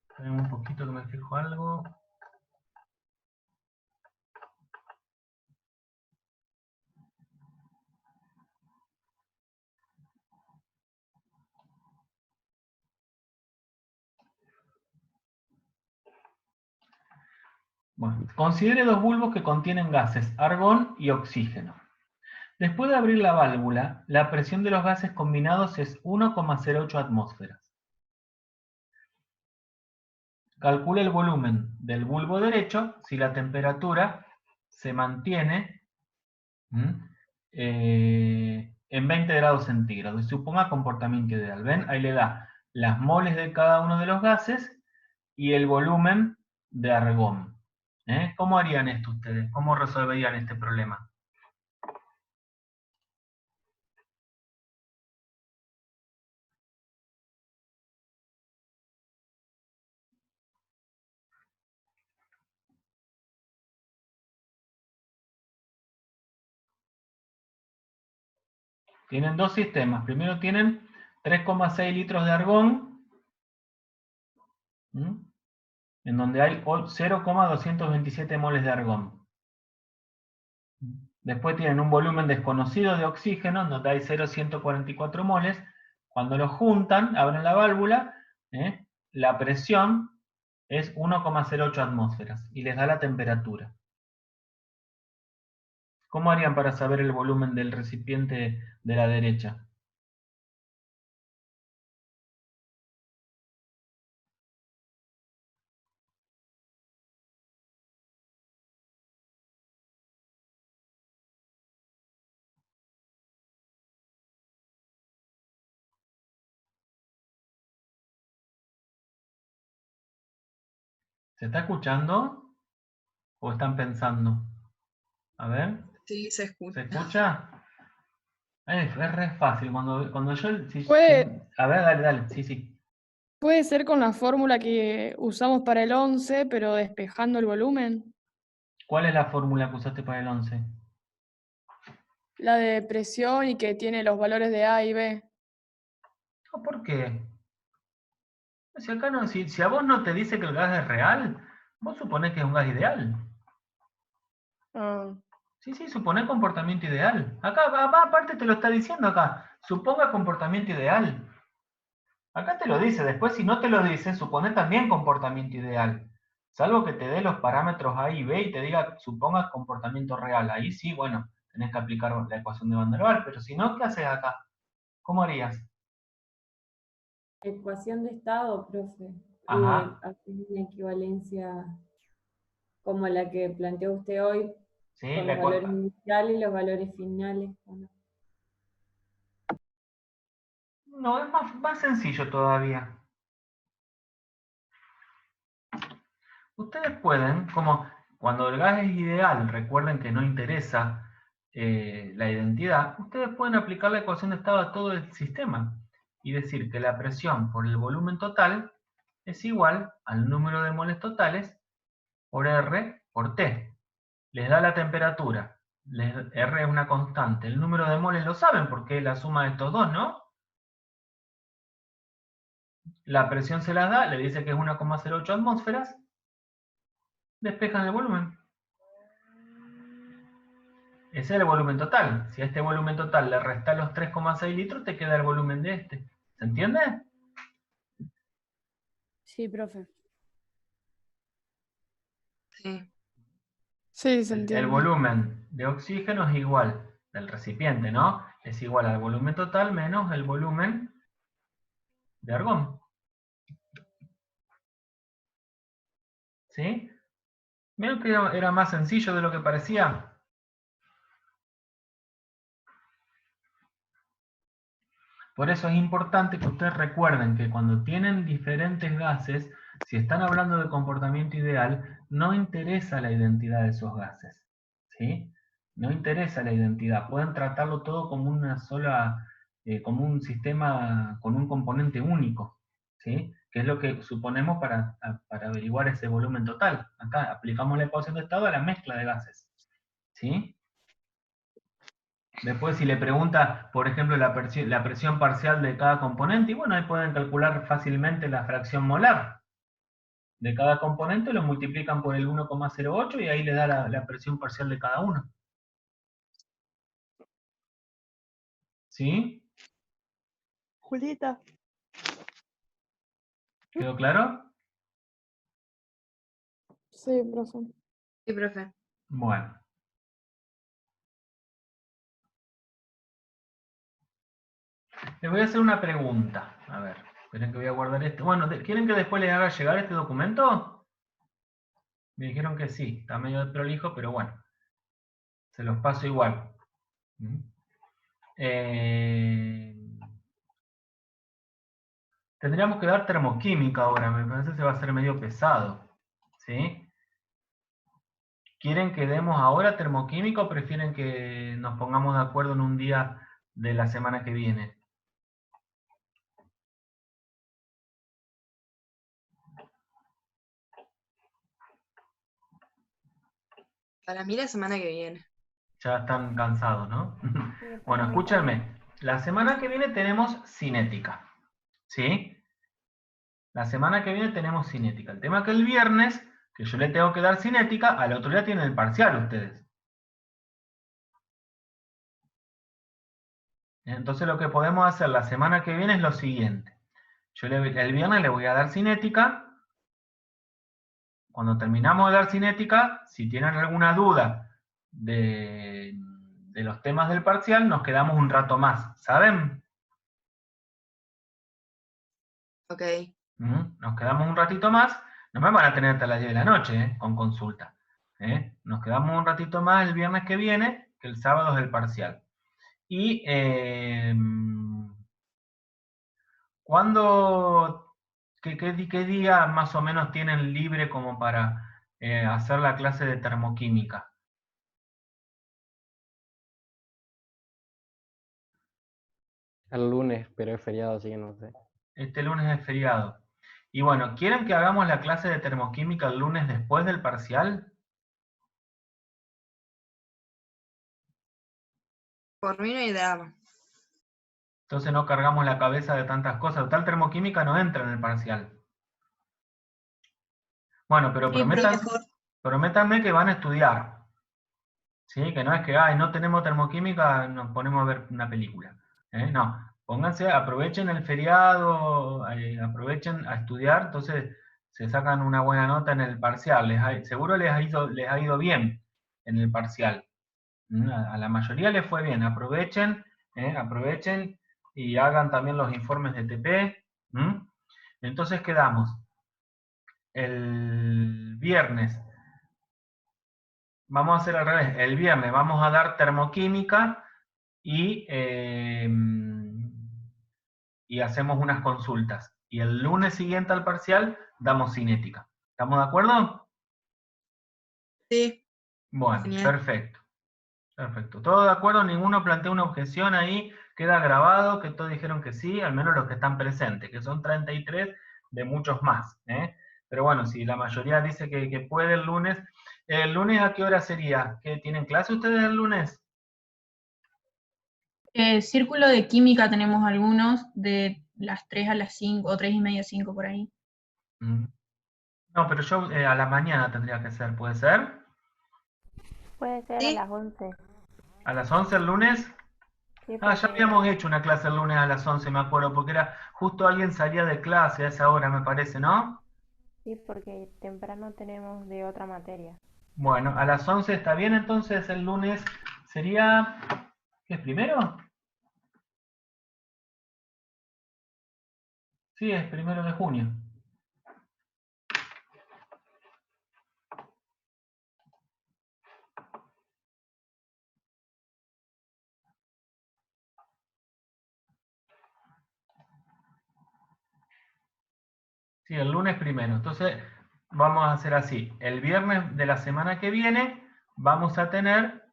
Esperen un poquito que me fijo algo. Bueno, considere dos bulbos que contienen gases, argón y oxígeno. Después de abrir la válvula, la presión de los gases combinados es 1,08 atmósferas. Calcula el volumen del bulbo derecho si la temperatura se mantiene en 20 grados centígrados y suponga comportamiento ideal. ¿Ven? Ahí le da las moles de cada uno de los gases y el volumen de argón. ¿Cómo harían esto ustedes? ¿Cómo resolverían este problema? Tienen dos sistemas. Primero tienen 3,6 litros de argón, en donde hay 0,227 moles de argón. Después tienen un volumen desconocido de oxígeno, en donde hay 0,144 moles. Cuando los juntan, abren la válvula, la presión es 1,08 atmósferas y les da la temperatura. ¿Cómo harían para saber el volumen del recipiente de la derecha? ¿Se está escuchando? ¿O están pensando? A ver.
Sí, se escucha.
¿Se escucha? Es re fácil. Cuando yo... A ver, dale. Sí.
Puede ser con la fórmula que usamos para el 11, pero despejando el volumen.
¿Cuál es la fórmula que usaste para el 11?
La de presión y que tiene los valores de A y B.
¿Por qué? Si, acá no, si a vos no te dice que el gas es real, vos suponés que es un gas ideal.
Ah.
Sí, suponé comportamiento ideal. Acá, aparte te lo está diciendo acá. Suponga comportamiento ideal. Acá te lo dice. Después, si no te lo dice, supone también comportamiento ideal. Salvo que te dé los parámetros A y B y te diga, suponga comportamiento real. Ahí sí, bueno, tenés que aplicar la ecuación de Van der Waals. Pero si no, ¿qué haces acá? ¿Cómo harías?
Ecuación de estado, profe.
Ajá.
Hacer una equivalencia como la que planteó usted hoy,
Sí,
con los valores iniciales y los valores finales.
No, es más sencillo todavía. Ustedes pueden, como cuando el gas es ideal, recuerden que no interesa la identidad, ustedes pueden aplicar la ecuación de estado a todo el sistema y decir que la presión por el volumen total es igual al número de moles totales por R por T. Les da la temperatura. R es una constante. El número de moles lo saben porque es la suma de estos dos, ¿no? La presión se las da, le dice que es 1,08 atmósferas. Despejan el volumen. Ese es el volumen total. Si a este volumen total le restás los 3,6 litros, te queda el volumen de este. ¿Se entiende?
Sí, profe.
Sí.
Sí, se
El
entiende.
volumen de oxígeno es igual, del recipiente, ¿no? Es igual al volumen total menos el volumen de argón. ¿Sí? ¿Vieron que era más sencillo de lo que parecía? Por eso es importante que ustedes recuerden que cuando tienen diferentes gases, si están hablando de comportamiento ideal, no interesa la identidad de esos gases. ¿Sí? No interesa la identidad. Pueden tratarlo todo como una sola, como un sistema con un componente único. ¿Sí? Que es lo que suponemos para averiguar ese volumen total. Acá aplicamos la ecuación de estado a la mezcla de gases. ¿Sí? Después si le pregunta, por ejemplo, la presión parcial de cada componente, y bueno, ahí pueden calcular fácilmente la fracción molar de cada componente, lo multiplican por el 1,08 y ahí le da la presión parcial de cada uno. ¿Sí?
Julieta.
¿Quedó claro?
Sí, profe.
Sí, profe.
Bueno. Les voy a hacer una pregunta. A ver, esperen que voy a guardar esto. Bueno, ¿quieren que después les haga llegar este documento? Me dijeron que sí, está medio prolijo, pero bueno. Se los paso igual. Tendríamos que dar termoquímica ahora, me parece que se va a hacer medio pesado. ¿Sí? ¿Quieren que demos ahora termoquímica o prefieren que nos pongamos de acuerdo en un día de la semana que viene?
Para mí la semana que viene.
Ya están cansados, ¿no?
Sí, para
Bueno,
mí
escúchenme. La semana que viene tenemos cinética. ¿Sí? La semana que viene tenemos cinética. El tema es que el viernes, que yo le tengo que dar cinética, al otro día tienen el parcial ustedes. Entonces lo que podemos hacer la semana que viene es lo siguiente. Yo el viernes le voy a dar cinética. Cuando terminamos de dar cinética, si tienen alguna duda de los temas del parcial, nos quedamos un rato más. ¿Saben?
Ok.
Nos quedamos un ratito más. No me van a tener hasta las 10 de la noche, con consulta. Nos quedamos un ratito más el viernes que viene, que el sábado es el parcial. Y ¿cuándo, qué día más o menos tienen libre como para hacer la clase de termoquímica?
El lunes, pero es feriado, así que no sé.
Este lunes es feriado. Y bueno, ¿quieren que hagamos la clase de termoquímica el lunes después del parcial?
Por mí no hay drama.
Entonces no cargamos la cabeza de tantas cosas. Total, termoquímica no entra en el parcial. Bueno, pero
Sí, pero mejor.
prométanme que van a estudiar. ¿Sí? Que no es que, ay, no tenemos termoquímica, nos ponemos a ver una película. No, pónganse, aprovechen el feriado, aprovechen a estudiar, entonces se sacan una buena nota en el parcial. Seguro les ha ido bien en el parcial. A la mayoría les fue bien. Aprovechen y hagan también los informes de TP. Entonces quedamos el viernes. Vamos a hacer al revés. El viernes vamos a dar termoquímica y hacemos unas consultas. Y el lunes siguiente al parcial damos cinética. ¿Estamos de acuerdo?
Sí.
Bueno,
Genial.
perfecto. Perfecto. ¿Todo de acuerdo? ¿Ninguno plantea una objeción ahí? Queda grabado que todos dijeron que sí, al menos los que están presentes, que son 33 de muchos más. Pero bueno, si la mayoría dice que puede el lunes ¿a qué hora sería? ¿Que tienen clase ustedes el lunes?
Círculo de química tenemos algunos de las 3 a las 5 o 3 y media, 5 por ahí.
No, pero yo a la mañana tendría que ser, ¿puede ser?
puede ser a
¿Sí?
las 11.
¿A las 11 el lunes?
Sí,
Ah, ya
porque
habíamos hecho una clase el lunes a las 11, me acuerdo, porque era justo alguien salía de clase a esa hora, me parece, ¿no?
sí, porque temprano tenemos de otra materia.
Bueno, a las 11 está bien, entonces el lunes sería... ¿Qué es primero? Sí, es 1 de junio. Sí, el lunes 1. Entonces, vamos a hacer así. El viernes de la semana que viene vamos a tener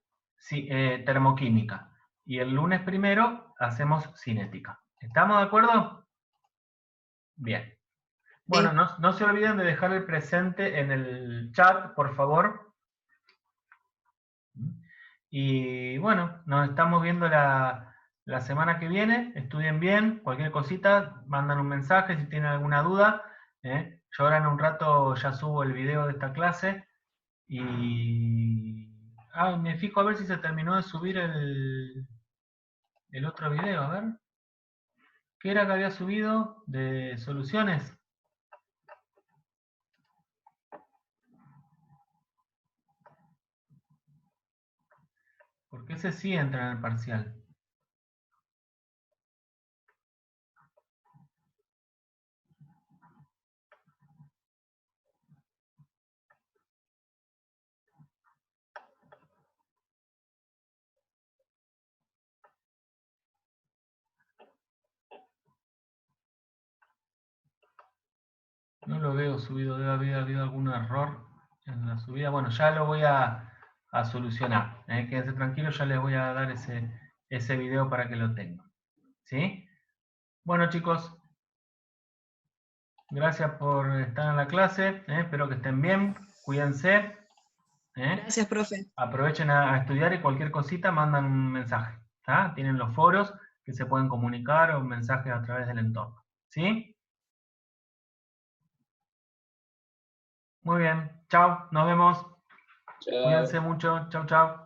termoquímica. Y el lunes 1 hacemos cinética. ¿Estamos de acuerdo? Bien. Bueno,
Sí.
no se olviden de dejar el presente en el chat, por favor. Y bueno, nos estamos viendo la semana que viene. Estudien bien, cualquier cosita, mandan un mensaje si tienen alguna duda. Yo ahora en un rato ya subo el video de esta clase. Y me fijo a ver si se terminó de subir el otro video, a ver. ¿Qué era que había subido de soluciones? Porque ese sí entra en el parcial. No lo veo subido, debe haber habido algún error en la subida. Bueno, ya lo voy a solucionar. Quédense tranquilos, ya les voy a dar ese video para que lo tengan. ¿Sí? Bueno, chicos, gracias por estar en la clase. Espero que estén bien. Cuídense.
Gracias, profe.
Aprovechen a estudiar y cualquier cosita mandan un mensaje. ¿Tá? Tienen los foros que se pueden comunicar o mensajes a través del entorno. ¿Sí? Muy bien. Chao. Nos vemos.
Chao.
Cuídense mucho. Chau, chau.